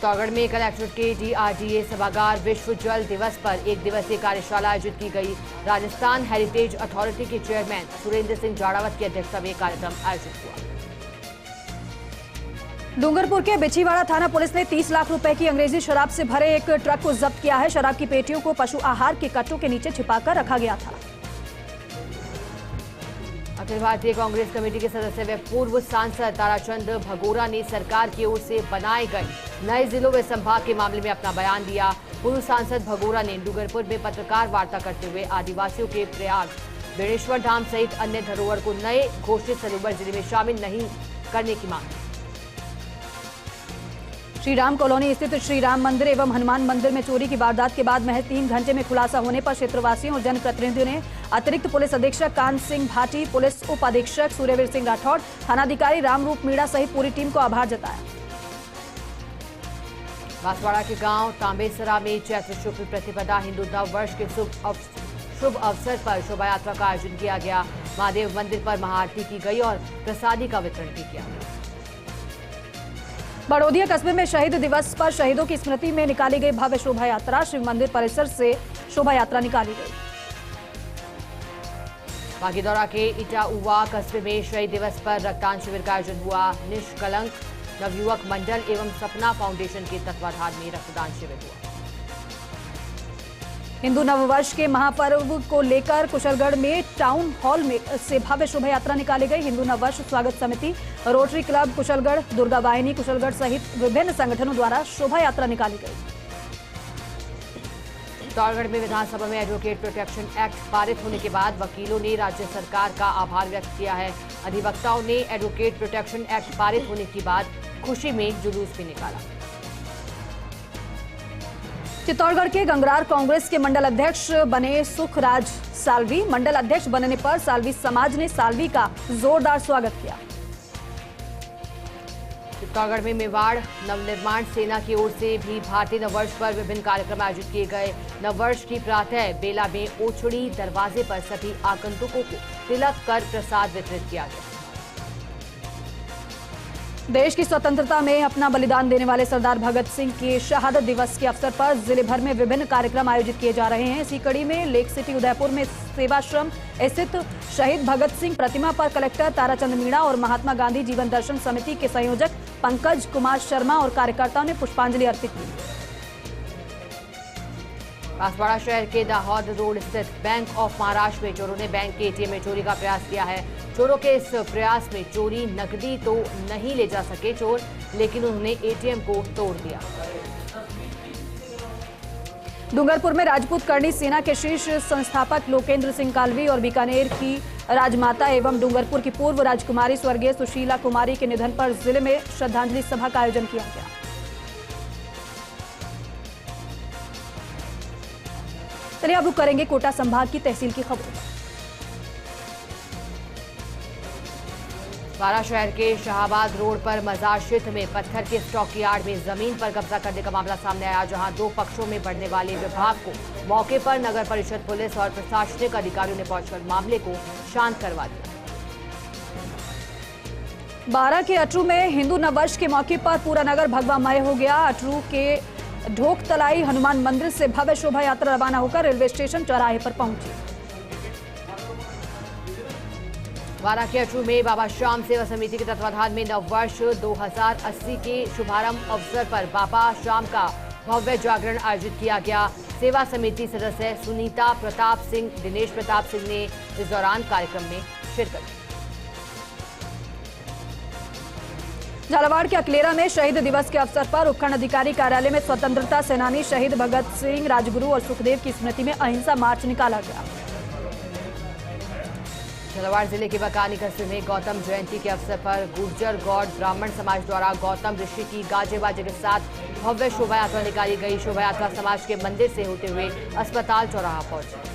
चित्तौड़गढ़ में कलेक्ट्रेट के DRDA सभागार विश्व जल दिवस पर एक दिवसीय कार्यशाला आयोजित की गई। राजस्थान हेरिटेज अथॉरिटी के चेयरमैन सुरेंद्र सिंह जाड़ावत की अध्यक्षता में कार्यक्रम आयोजित हुआ। डूंगरपुर के बिछीवाड़ा थाना पुलिस ने 30 लाख रुपए की अंग्रेजी शराब से भरे एक ट्रक को जब्त किया है। शराब की पेटियों को पशु आहार के कट्टों के नीचे छिपाकर रखा गया था। अखिल भारतीय कांग्रेस कमेटी के सदस्य व पूर्व सांसद ताराचंद भगोरा ने सरकार की ओर से बनाए गए नए जिलों व संभाग के मामले में अपना बयान दिया। पूर्व सांसद भगोरा ने डूंगरपुर में पत्रकार वार्ता करते हुए आदिवासियों के प्रयाग बेणेश्वर धाम सहित अन्य धरोहर को नए घोषित सरोवर जिले में शामिल नहीं करने की मांग। श्री राम कॉलोनी स्थित श्री राम मंदिर एवं हनुमान मंदिर में चोरी की वारदात के बाद महज 3 घंटे में खुलासा होने पर क्षेत्रवासियों और जनप्रतिनिधियों ने अतिरिक्त पुलिस अधीक्षक कान सिंह भाटी, पुलिस उप अधीक्षक सूर्यवीर सिंह राठौड़, थानाधिकारी रामरूप मीणा सहित पूरी टीम को आभार जताया। बांसवाड़ा के गांव तांबेसरा में चैत्र शुक्ल प्रतिपदा हिंदू नव वर्ष के शुभ अवसर पर शोभा यात्रा का आयोजन किया गया। महादेव मंदिर पर महाआरती की गई और प्रसादी का वितरण भी किया। बड़ौदिया कस्बे में शहीद दिवस पर शहीदों की स्मृति में निकाली गई भव्य शोभा यात्रा। शिव मंदिर परिसर से शोभा यात्रा निकाली गई। बागीदौरा के इटाउवा कस्बे में शहीद दिवस पर रक्तदान शिविर का आयोजन हुआ। निष्कलंक नवयुवक मंडल एवं सपना फाउंडेशन के तत्वाधान में रक्तदान शिविर हुआ। हिंदू नववर्ष के महापर्व को लेकर कुशलगढ़ में टाउन हॉल में से भव्य शोभा यात्रा निकाली गई। हिंदू नववर्ष स्वागत समिति, रोटरी क्लब कुशलगढ़, दुर्गा वाहिनी कुशलगढ़ सहित विभिन्न संगठनों द्वारा शोभा यात्रा निकाली गई। चित्तौड़गढ़ में विधानसभा में एडवोकेट प्रोटेक्शन एक्ट पारित होने के बाद वकीलों ने राज्य सरकार का आभार व्यक्त किया है। अधिवक्ताओं ने एडवोकेट प्रोटेक्शन एक्ट पारित होने के बाद खुशी में जुलूस भी निकाला। चित्तौड़गढ़ के गंगरार कांग्रेस के मंडल अध्यक्ष बने सुखराज साल्वी। मंडल अध्यक्ष बनने पर साल्वी समाज ने साल्वी का जोरदार स्वागत किया। चित्तौड़गढ़ में मेवाड़ नवनिर्माण सेना की ओर से भी भारतीय नववर्ष पर विभिन्न कार्यक्रम आयोजित किए गए। नववर्ष की प्रातः बेला में ओछड़ी दरवाजे पर सभी आगंतुकों को तिलक कर प्रसाद वितरित किया गया। देश की स्वतंत्रता में अपना बलिदान देने वाले सरदार भगत सिंह के शहादत दिवस के अवसर पर जिले भर में विभिन्न कार्यक्रम आयोजित किए जा रहे हैं। इसी कड़ी में लेक सिटी उदयपुर में सेवाश्रम स्थित शहीद भगत सिंह प्रतिमा पर कलेक्टर ताराचंद मीणा और महात्मा गांधी जीवन दर्शन समिति के संयोजक पंकज कुमार शर्मा और कार्यकर्ताओं ने पुष्पांजलि अर्पित की। बांसवाड़ा शहर के दाहोद रोड स्थित बैंक ऑफ महाराष्ट्र में चोरों ने बैंक के एटीएम में चोरी का प्रयास किया है। चोरों के इस प्रयास में चोरी नकदी तो नहीं ले जा सके चोर, लेकिन उन्होंने एटीएम को तोड़ दिया। डूंगरपुर में राजपूत करणी सेना के शीर्ष संस्थापक लोकेंद्र सिंह कालवी और बीकानेर की राजमाता एवं डूंगरपुर की पूर्व राजकुमारी स्वर्गीय सुशीला कुमारी के निधन पर जिले में श्रद्धांजलि सभा का आयोजन किया गया। चलिए अब रुक करेंगे कोटा संभाग की तहसील की खबरों पर। बारा शहर के शाहबाद रोड पर मजार क्षेत्र में पत्थर के स्टॉक यार्ड में जमीन पर कब्जा करने का मामला सामने आया, जहां 2 पक्षों में बढ़ने वाले विवाद को मौके पर नगर परिषद पुलिस और प्रशासनिक अधिकारियों ने पहुंचकर मामले को शांत करवा दिया। बारा के अटरू में हिंदू नववर्ष के मौके पर पूरा नगर भगवामय हो गया। अटरू के ढोकतलाई हनुमान मंदिर से भव्य शोभा यात्रा रवाना होकर रेलवे स्टेशन चौराहे पर पहुंची। बारा के अटरू में बाबा श्याम सेवा समिति के तत्वाधान में नववर्ष 2080 के शुभारंभ अवसर पर बाबा श्याम का भव्य जागरण आयोजित किया गया। सेवा समिति सदस्य सुनीता प्रताप सिंह, दिनेश प्रताप सिंह ने इस दौरान कार्यक्रम में शिरकत की। झालावाड़ के अकलेरा में शहीद दिवस के अवसर पर उपखंड अधिकारी कार्यालय में स्वतंत्रता सेनानी शहीद भगत सिंह, राजगुरु और सुखदेव की स्मृति में अहिंसा मार्च निकाला गया। झालावाड़ जिले के बकानी कस्बे में गौतम जयंती के अवसर पर गुर्जर गौड़ ब्राह्मण समाज द्वारा गौतम ऋषि की गाजे बाजे के साथ भव्य शोभा यात्रा निकाली गई। शोभा यात्रा समाज के मंदिर से होते हुए अस्पताल चौराहा पहुंची।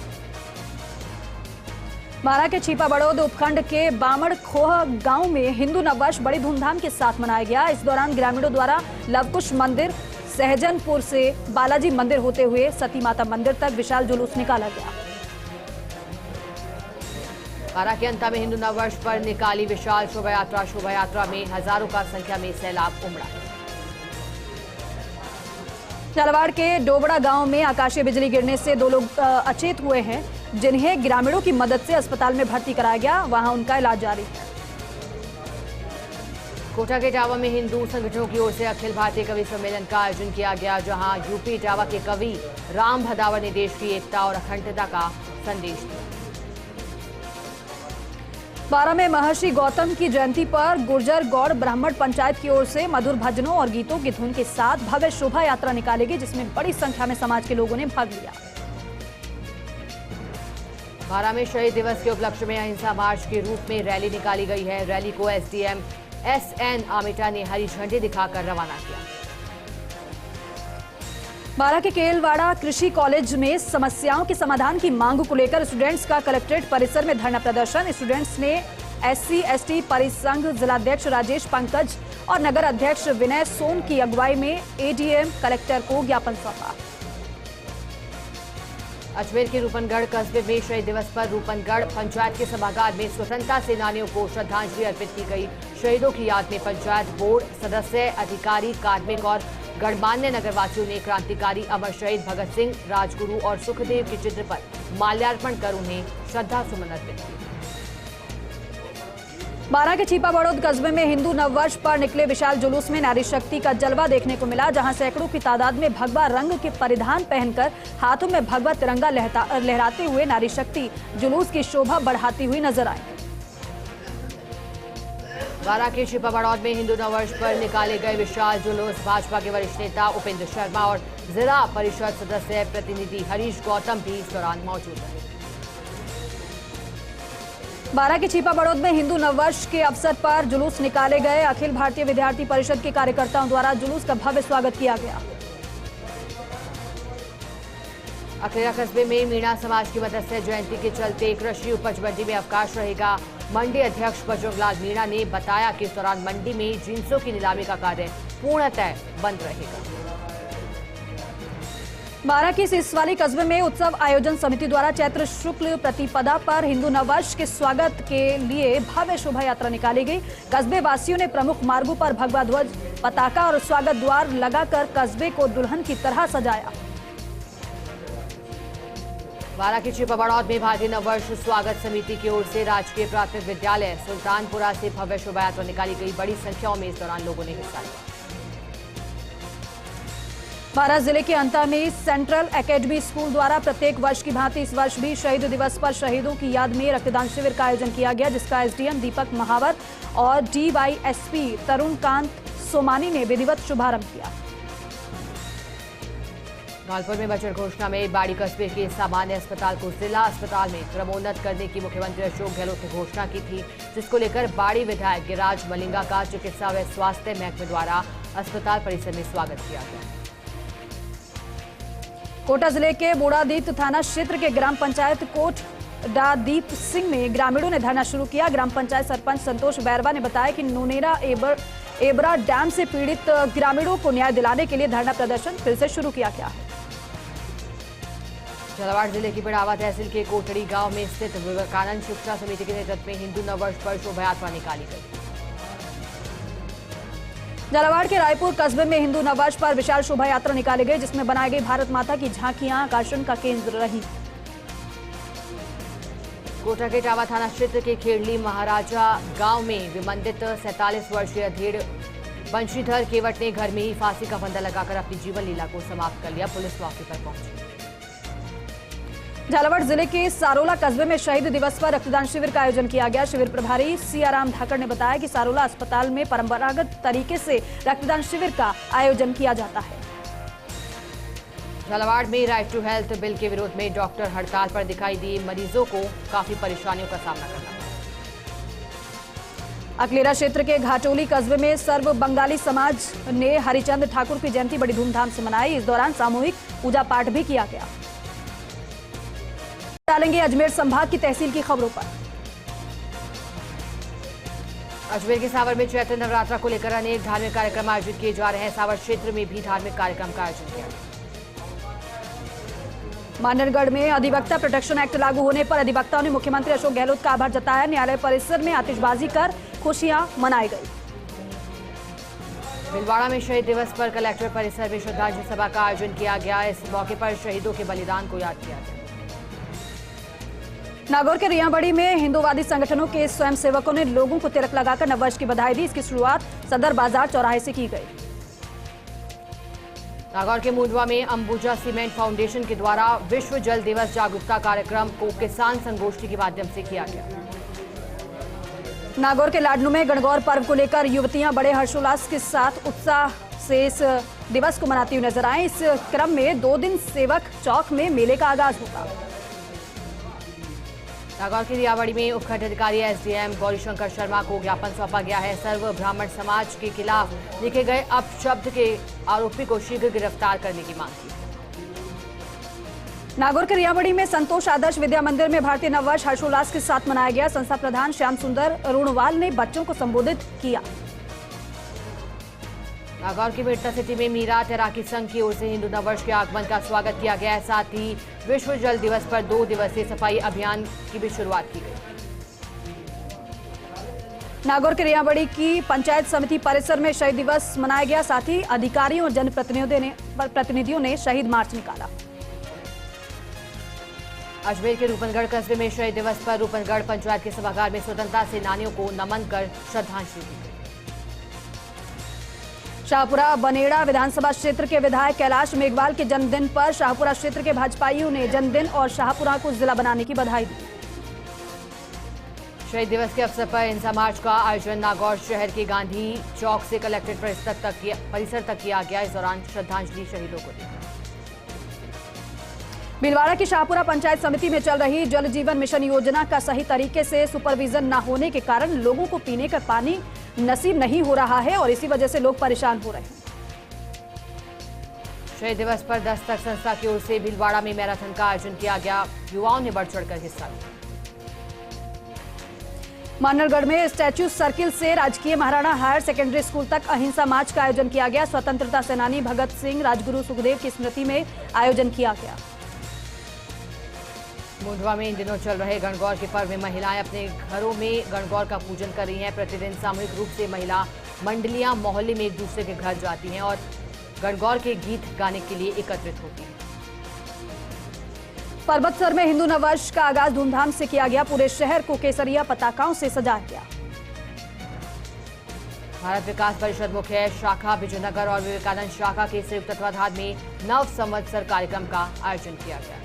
बारा के छिपा बड़ौद उपखंड के बामड़ खोह गांव में हिंदू नववर्ष बड़ी धूमधाम के साथ मनाया गया। इस दौरान ग्रामीणों द्वारा लवकुश मंदिर, सहजनपुर से बालाजी मंदिर होते हुए सती माता मंदिर तक विशाल जुलूस निकाला गया। बारा के अंता में हिंदू नववर्ष पर निकाली विशाल शोभा यात्रा में हजारों का संख्या में सैलाब उमड़ा। झालावाड़ के डोबड़ा गांव में आकाशीय बिजली गिरने से 2 लोग अचेत हुए हैं, जिन्हें ग्रामीणों की मदद से अस्पताल में भर्ती कराया गया। वहां उनका इलाज जारी है। कोटा के इटावा में हिंदू संगठनों की ओर से अखिल भारतीय कवि सम्मेलन का आयोजन किया गया, जहां यूपी इटावा के कवि राम भदावर ने देश की एकता और अखंडता का संदेश दिया। बारा में महर्षि गौतम की जयंती पर गुर्जर गौड़ ब्राह्मण पंचायत की ओर से मधुर भजनों और गीतों की धुन के साथ भव्य शोभा यात्रा निकाली गई, जिसमें बड़ी संख्या में समाज के लोगों ने भाग लिया। बारा में शहीद दिवस के उपलक्ष्य में अहिंसा मार्च के रूप में रैली निकाली गई है। रैली को एसडीएम एसएन आमिटा ने हरी झंडी दिखाकर रवाना किया। बारा के केलवाड़ा कृषि कॉलेज में समस्याओं के समाधान की मांग को लेकर स्टूडेंट्स का कलेक्ट्रेट परिसर में धरना प्रदर्शन। स्टूडेंट्स ने SC/ST परिसंघ जिलाध्यक्ष राजेश पंकज और नगर अध्यक्ष विनय सोन की अगुवाई में ADM कलेक्टर को ज्ञापन सौंपा। अजमेर के रूपनगढ़ कस्बे में शहीद दिवस पर रूपनगढ़ पंचायत के सभागार में स्वतंत्रता सेनानियों को श्रद्धांजलि अर्पित की गई। शहीदों की याद में पंचायत बोर्ड सदस्य, अधिकारी, कार्मिक और गणमान्य नगरवासियों ने क्रांतिकारी अमर शहीद भगत सिंह, राजगुरु और सुखदेव के चित्र पर माल्यार्पण कर उन्हें श्रद्धा सुमन अर्पित किए। बारा के छिपा बड़ौद कस्बे में हिंदू नववर्ष पर निकले विशाल जुलूस में नारी शक्ति का जलवा देखने को मिला, जहां सैकड़ों की तादाद में भगवा रंग के परिधान पहनकर हाथों में भगवा तिरंगा लहराते हुए नारी शक्ति जुलूस की शोभा बढ़ाती हुई नजर आई। बारा के छिपा बड़ौद में हिंदू नववर्ष पर निकाले गए विशाल जुलूस भाजपा के वरिष्ठ नेता उपेंद्र शर्मा और जिला परिषद सदस्य प्रतिनिधि हरीश गौतम भी इस दौरान मौजूद रहे। बारा के छिपा बड़ौद में हिंदू नववर्ष के अवसर पर जुलूस निकाले गए। अखिल भारतीय विद्यार्थी परिषद के कार्यकर्ताओं द्वारा जुलूस का भव्य स्वागत किया गया। अखलेरा कस्बे में मीणा समाज की मत्स्य जयंती के चलते कृषि उपज मंडी में अवकाश रहेगा। मंडी अध्यक्ष बजरंगलाल मीणा ने बताया कि इस दौरान मंडी में जिंसों की नीलामी का कार्य पूर्णतः बंद रहेगा। बारा के सिसवाली कस्बे में उत्सव आयोजन समिति द्वारा चैत्र शुक्ल प्रतिपदा पर हिंदू नववर्ष के स्वागत के लिए भव्य शोभा यात्रा निकाली गई। कस्बे वासियों ने प्रमुख मार्गों पर भगवा ध्वज, पताका और स्वागत द्वार लगाकर कस्बे को दुल्हन की तरह सजाया। बारा के छिपा बड़ौद में भारतीय नववर्ष स्वागत समिति की ओर से राजकीय प्राथमिक विद्यालय सुल्तानपुरा से भव्य शोभा यात्रा निकाली गई। बड़ी संख्या में इस दौरान लोगों ने हिस्सा लिया। बारा जिले के अंता में सेंट्रल एकेडमी स्कूल द्वारा प्रत्येक वर्ष की भांति इस वर्ष भी शहीद दिवस पर शहीदों की याद में रक्तदान शिविर का आयोजन किया गया, जिसका SDM दीपक महावर और DYSP तरुणकांत सोमानी ने विधिवत शुभारंभ किया। धौलपुर में बजट घोषणा में बाड़ी कस्बे के सामान्य अस्पताल को जिला अस्पताल में क्रमोन्नत करने की मुख्यमंत्री अशोक गहलोत ने घोषणा की थी, जिसको लेकर बाड़ी विधायक गिरिराज मलिंगा का चिकित्सा व स्वास्थ्य महकमे द्वारा अस्पताल परिसर में स्वागत किया गया। कोटा जिले के बोड़ादीप थाना क्षेत्र के ग्राम पंचायत कोटडादीप सिंह में ग्रामीणों ने धरना शुरू किया। ग्राम पंचायत सरपंच संतोष बैरवा ने बताया कि नोनेरा एबरा डैम से पीड़ित ग्रामीणों को न्याय दिलाने के लिए धरना प्रदर्शन फिर से शुरू किया गया है। झालावाड़ जिले की पिड़ावा तहसील के कोटड़ी गांव में स्थित विवेकानंद शिक्षा समिति के नेतृत्व में हिंदू नववर्ष पर शोभा यात्रा निकाली गई। झालावाड़ के रायपुर कस्बे में हिंदू नववर्ष पर विशाल शोभा यात्रा निकाली गई, जिसमें बनाई गई भारत माता की झांकियां आकर्षण का केंद्र रही। कोटा के इटावा थाना क्षेत्र के खेड़ली महाराजा गांव में विमंदित 47 वर्षीय अधेड़ बंशीधर केवट ने घर में ही फांसी का फंदा लगाकर अपनी जीवन लीला को समाप्त कर लिया। पुलिस मौके पर पहुंची। झालावाड़ जिले के सारोला कस्बे में शहीद दिवस पर रक्तदान शिविर का आयोजन किया गया। शिविर प्रभारी सियाराम धाकड़ ने बताया कि सारोला अस्पताल में परंपरागत तरीके से रक्तदान शिविर का आयोजन किया जाता है। झालावाड़ में राइट टू हेल्थ बिल के विरोध में डॉक्टर हड़ताल पर दिखाई दिए। मरीजों को काफी परेशानियों का सामना करना पड़ा। अकलेरा क्षेत्र के घाटोली कस्बे में सर्व बंगाली समाज ने हरिचंद ठाकुर की जयंती बड़ी धूमधाम से मनाई। इस दौरान सामूहिक पूजा पाठ भी किया गया। डालेंगे अजमेर संभाग की तहसील की खबरों पर। अजमेर के सावर में चैत्र नवरात्रा को लेकर अनेक धार्मिक कार्यक्रम आयोजित किए जा रहे हैं। सावर क्षेत्र में भी धार्मिक कार्यक्रम का आयोजन किया गया। मानरगढ़ में अधिवक्ता प्रोटेक्शन एक्ट लागू होने पर अधिवक्ताओं ने मुख्यमंत्री अशोक गहलोत का आभार जताया। न्यायालय परिसर में आतिशबाजी कर खुशियां मनाई गई। भीलवाड़ा में शहीद दिवस पर कलेक्टर परिसर में श्रद्धांजलि सभा का आयोजन किया गया। इस मौके पर शहीदों के बलिदान को याद किया गया। नागौर के रियाबड़ी में हिंदूवादी संगठनों के स्वयंसेवकों ने लोगों को तिलक लगाकर नववर्ष की बधाई दी। इसकी शुरुआत सदर बाजार चौराहे से की गई। नागौर के मुंडवा में अंबुजा सीमेंट फाउंडेशन के द्वारा विश्व जल दिवस जागरूकता कार्यक्रम को किसान संगोष्ठी के माध्यम से किया गया। नागौर के लाडनू में गणगौर पर्व को लेकर युवतियां बड़े हर्षोल्लास के साथ उत्साह से इस दिवस को मनाती हुई नजर आए। इस क्रम में 2 दिन सेवक चौक में मेले का आगाज होगा। नागौर की रियाबड़ी में उपखंड अधिकारी एसडीएम गौरीशंकर शर्मा को ज्ञापन सौंपा गया है। सर्व ब्राह्मण समाज के खिलाफ लिखे गए अपशब्द के आरोपी को शीघ्र गिरफ्तार करने की मांग की। नागौर के रियाबड़ी में संतोष आदर्श विद्या मंदिर में भारतीय नववर्ष हर्षोल्लास के साथ मनाया गया। संस्था प्रधान श्याम सुंदर अरुणवाल ने बच्चों को संबोधित किया। नागौर की मेडता सिटी में मीरा तैराकी संघ की ओर से हिंदू नववर्ष के आगमन का स्वागत किया गया है। साथ ही विश्व जल दिवस पर 2 दिवसीय सफाई अभियान की भी शुरुआत की गई। नागौर के रियाबड़ी की पंचायत समिति परिसर में शहीद दिवस मनाया गया। साथ ही अधिकारियों और जनप्रतिनिधियों ने शहीद मार्च निकाला। अजमेर के रूपनगढ़ कस्बे में शहीद दिवस पर रूपनगढ़ पंचायत के सभागार में स्वतंत्रता सेनानियों को नमन कर श्रद्धांजलि दी गई। शाहपुरा बनेड़ा विधानसभा क्षेत्र के विधायक कैलाश मेघवाल के जन्मदिन पर शाहपुरा क्षेत्र के भाजपाइयों ने जन्मदिन और शाहपुरा को जिला बनाने की बधाई दी। शहीद दिवस के अवसर पर हिंसा मार्च का आयोजन नागौर शहर के गांधी चौक से कलेक्ट्रेट परिसर तक किया गया। इस दौरान श्रद्धांजलि शहीदों को दी। भीलवाड़ा की शाहपुरा पंचायत समिति में चल रही जल जीवन मिशन योजना का सही तरीके से सुपरविजन न होने के कारण लोगों को पीने का पानी नसीब नहीं हो रहा है और इसी वजह से लोग परेशान हो रहे हैं। शहीद दिवस पर दस्तक संस्था की ओर से भीलवाड़ा में मैराथन का आयोजन किया गया। युवाओं ने बढ़ चढ़कर हिस्सा लिया। मानरगढ़ में स्टैच्यू सर्किल से राजकीय महाराणा हायर सेकेंडरी स्कूल तक अहिंसा मार्च का आयोजन किया गया। स्वतंत्रता सेनानी भगत सिंह, राजगुरु सुखदेव की स्मृति में आयोजन किया गया। मुंडवा में इन दिनों चल रहे गणगौर के पर्व में महिलाएं अपने घरों में गणगौर का पूजन कर रही हैं। प्रतिदिन सामूहिक रूप से महिला मंडलियां मोहल्ले में एक दूसरे के घर जाती हैं और गणगौर के गीत गाने के लिए एकत्रित होती हैं। पर्वतसर में हिंदू नववर्ष का आगाज धूमधाम से किया गया। पूरे शहर को केसरिया पताकाओं से सजाया गया। भारत विकास परिषद मुख्य शाखा विजयनगर और विवेकानंद शाखा के संयुक्त तत्वाधान में नव संवत्सर कार्यक्रम का आयोजन किया गया।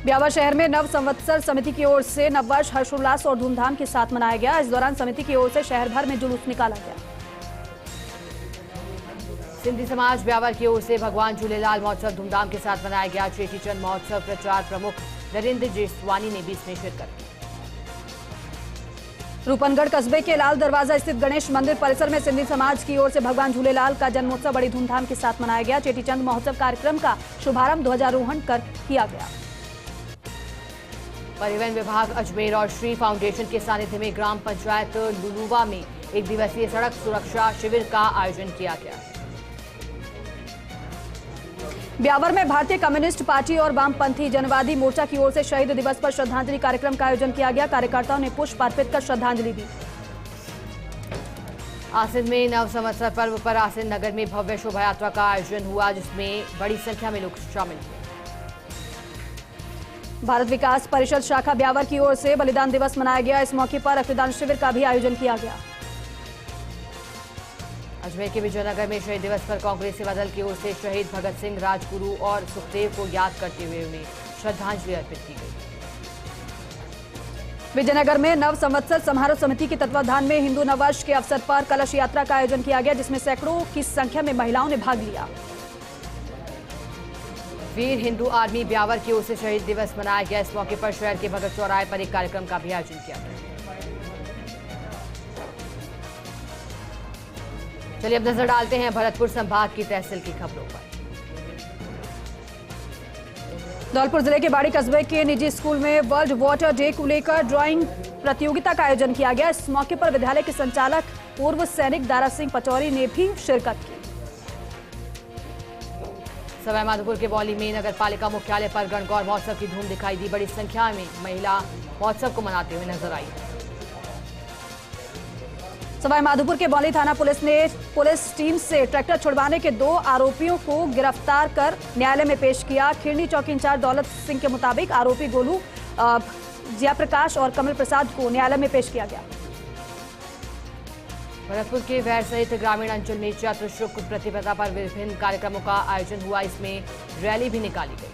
ब्यावर शहर में नव संवत्सर समिति की ओर से नववर्ष हर्षोल्लास और धूमधाम के साथ मनाया गया। इस दौरान समिति की ओर से शहर भर में जुलूस निकाला गया। सिंधी समाज ब्यावर की ओर से भगवान झूलेलाल महोत्सव धूमधाम के साथ मनाया गया। चेटीचंद महोत्सव प्रचार प्रमुख नरेंद्र जेसवानी ने भी इसमें शिरकत की। रूपनगढ़ कस्बे के लाल दरवाजा स्थित गणेश मंदिर परिसर में सिंधी समाज की ओर से भगवान झूलेलाल का जन्मोत्सव बड़ी धूमधाम के साथ मनाया गया। चेटीचंद महोत्सव कार्यक्रम का शुभारंभ ध्वजारोहण कर किया गया। परिवहन विभाग अजमेर और श्री फाउंडेशन के सानिध्य में ग्राम पंचायत लुलुवा में एक दिवसीय सड़क सुरक्षा शिविर का आयोजन किया गया। ब्यावर में भारतीय कम्युनिस्ट पार्टी और वामपंथी जनवादी मोर्चा की ओर से शहीद दिवस पर श्रद्धांजलि कार्यक्रम का आयोजन किया गया। कार्यकर्ताओं ने पुष्प अर्पित कर श्रद्धांजलि दी। आसिन में नव संवत्सर पर्व पर आसिन नगर में भव्य शोभा यात्रा का आयोजन हुआ, जिसमें बड़ी संख्या में लोग शामिल हुए। भारत विकास परिषद शाखा ब्यावर की ओर से बलिदान दिवस मनाया गया। इस मौके पर रक्तदान शिविर का भी आयोजन किया गया। अजमेर के विजयनगर में शहीद दिवस पर कांग्रेसी दल की ओर से शहीद भगत सिंह, राजगुरु और सुखदेव को याद करते हुए उन्हें श्रद्धांजलि अर्पित की गई। विजयनगर में नव संवत्सर समारोह समिति के तत्वाधान में हिंदू नववर्ष के अवसर पर कलश यात्रा का आयोजन किया गया, जिसमें सैकड़ों की संख्या में महिलाओं ने भाग लिया। वीर हिंदू आर्मी ब्यावर की ओर से शहीद दिवस मनाया गया। इस मौके पर शहर के भगत चौराहे पर एक कार्यक्रम का भी आयोजन किया गया। चलिए अब नजर डालते हैं भरतपुर संभाग की तहसील की खबरों पर। धौलपुर जिले के बाड़ी कस्बे के निजी स्कूल में वर्ल्ड वाटर डे को लेकर ड्राइंग प्रतियोगिता का आयोजन किया गया। इस मौके पर विद्यालय के संचालक पूर्व सैनिक दारा सिंह पचौरी ने भी शिरकत की। सवाईमाधोपुर के बौली में नगर पालिका मुख्यालय पर गणगौर महोत्सव की धूम दिखाई दी। बड़ी संख्या में महिला महोत्सव को मनाते हुए नजर आई। सवाई माधोपुर के बौली थाना पुलिस ने पुलिस टीम से ट्रैक्टर छुड़वाने के 2 आरोपियों को गिरफ्तार कर न्यायालय में पेश किया। खिरनी चौकी इंचार्ज दौलत सिंह के मुताबिक आरोपी गोलू, जयप्रकाश और कमल प्रसाद को न्यायालय में पेश किया गया। भरतपुर के वैर सहित ग्रामीण अंचल में चैत्र शुक्ल प्रतिपदा पर विभिन्न कार्यक्रमों का आयोजन हुआ। इसमें रैली भी निकाली गई।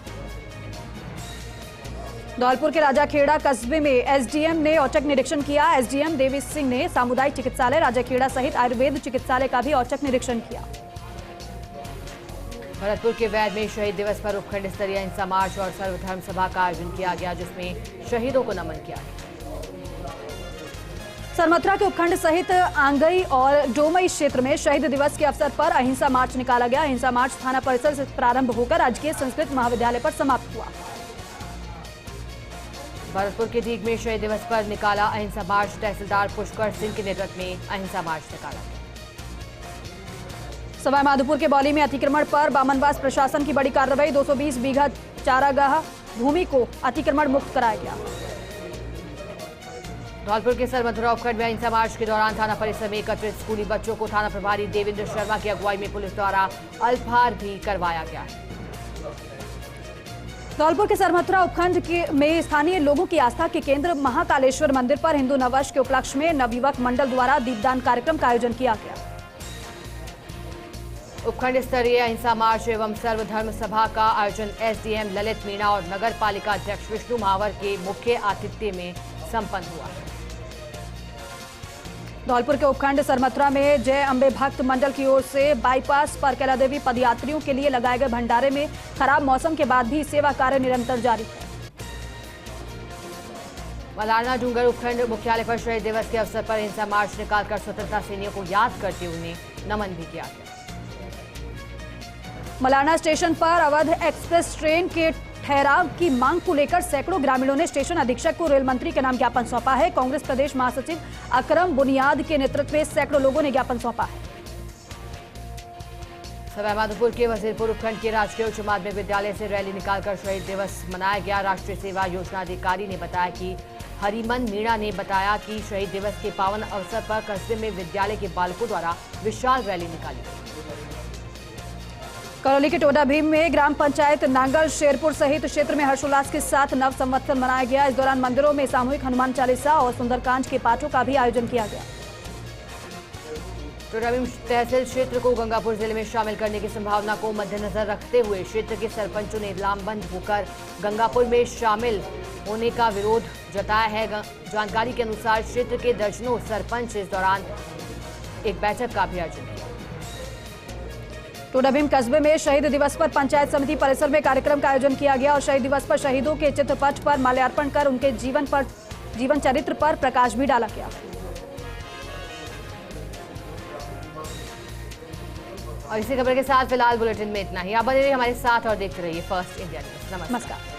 धौलपुर के राजाखेड़ा कस्बे में एसडीएम ने औचक निरीक्षण किया। एसडीएम देवी सिंह ने सामुदायिक चिकित्सालय राजाखेड़ा सहित आयुर्वेद चिकित्सालय का भी औचक निरीक्षण किया। भरतपुर के वैद में शहीद दिवस पर उपखंड स्तरीय अहिंसा मार्च और सर्वधर्म सभा का आयोजन किया गया, जिसमें शहीदों को नमन किया गया। सरमथुरा के उपखंड सहित आंगई और डोमई क्षेत्र में शहीद दिवस के अवसर पर अहिंसा मार्च निकाला गया। अहिंसा मार्च थाना परिसर से प्रारंभ होकर राजकीय संस्कृत महाविद्यालय पर समाप्त हुआ। भरतपुर के दीग में शहीद दिवस पर निकाला अहिंसा मार्च। तहसीलदार पुष्कर सिंह के नेतृत्व में अहिंसा मार्च निकाला गया। सवाई माधोपुर के बौली में अतिक्रमण पर बामनवास प्रशासन की बड़ी कार्रवाई। 220 बीघा चारागाह भूमि को अतिक्रमण मुक्त कराया गया। धौलपुर के सरमथुरा उपखंड में अहिंसा मार्च के दौरान थाना परिसर में एकत्रित स्कूली बच्चों को थाना प्रभारी देवेंद्र शर्मा की अगुवाई में पुलिस द्वारा अल्पहार भी करवाया गया। धौलपुर के सरमथुरा उपखंड में स्थानीय लोगों की आस्था के केंद्र महाकालेश्वर मंदिर पर हिंदू नववर्ष के उपलक्ष्य में नवयुवक मंडल द्वारा दीपदान कार्यक्रम का आयोजन किया गया। उपखंड स्तरीय अहिंसा मार्च एवं सर्वधर्म सभा का आयोजन एसडीएम ललित मीणा और नगर पालिका अध्यक्ष विष्णु महावर के मुख्य आतिथ्य में संपन्न हुआ। धौलपुर के उपखंड सरमथुरा में जय अंबे भक्त मंडल की ओर से बाईपास पर कैलादेवी पदयात्रियों के लिए लगाए गए भंडारे में खराब मौसम के बाद भी सेवा कार्य निरंतर जारी है। मलारना डूंगर उपखंड मुख्यालय पर शहीद दिवस के अवसर पर अहिंसा मार्च निकालकर स्वतंत्रता सेनानियों को याद करते हुए नमन भी किया गया। मलारना स्टेशन पर अवध एक्सप्रेस ट्रेन के ठहराव की मांग को लेकर सैकड़ों ग्रामीणों ने स्टेशन अधीक्षक को रेल मंत्री के नाम ज्ञापन सौंपा है। कांग्रेस प्रदेश महासचिव अकरम बुनियाद के नेतृत्व में सैकड़ों लोगों ने ज्ञापन सौंपा है। सवाई माधोपुर के वजीरपुर उपखंड के राजकीय उच्च माध्यमिक विद्यालय से रैली निकालकर शहीद दिवस मनाया गया। राष्ट्रीय सेवा योजना अधिकारी ने बताया कि हरिमन मीणा ने बताया कि शहीद दिवस के पावन अवसर पर कस्बे में विद्यालय के बालकों द्वारा विशाल रैली निकाली गई। करौली के टोडा भीम में ग्राम पंचायत नांगल शेरपुर सहित क्षेत्र में हर्षोल्लास के साथ नव संवत्सर मनाया गया। इस दौरान मंदिरों में सामूहिक हनुमान चालीसा और सुंदरकांड के पाठों का भी आयोजन किया गया। टोडा भीम तहसील क्षेत्र को गंगापुर जिले में शामिल करने की संभावना को मद्देनजर रखते हुए क्षेत्र के सरपंचों ने लामबंद होकर गंगापुर में शामिल होने का विरोध जताया है। जानकारी के अनुसार क्षेत्र के दर्जनों सरपंच इस दौरान एक बैठक का भी आयोजन किया। टोडा भीम कस्बे में शहीद दिवस पर पंचायत समिति परिसर में कार्यक्रम का आयोजन किया गया और शहीद दिवस पर शहीदों के चित्रपट पर माल्यार्पण कर उनके जीवन चरित्र पर प्रकाश भी डाला गया। और इसी खबर के साथ फिलहाल बुलेटिन में इतना ही। आप बने रहिए हमारे साथ और देखते रहिए फर्स्ट इंडिया न्यूज़। नमस्कार।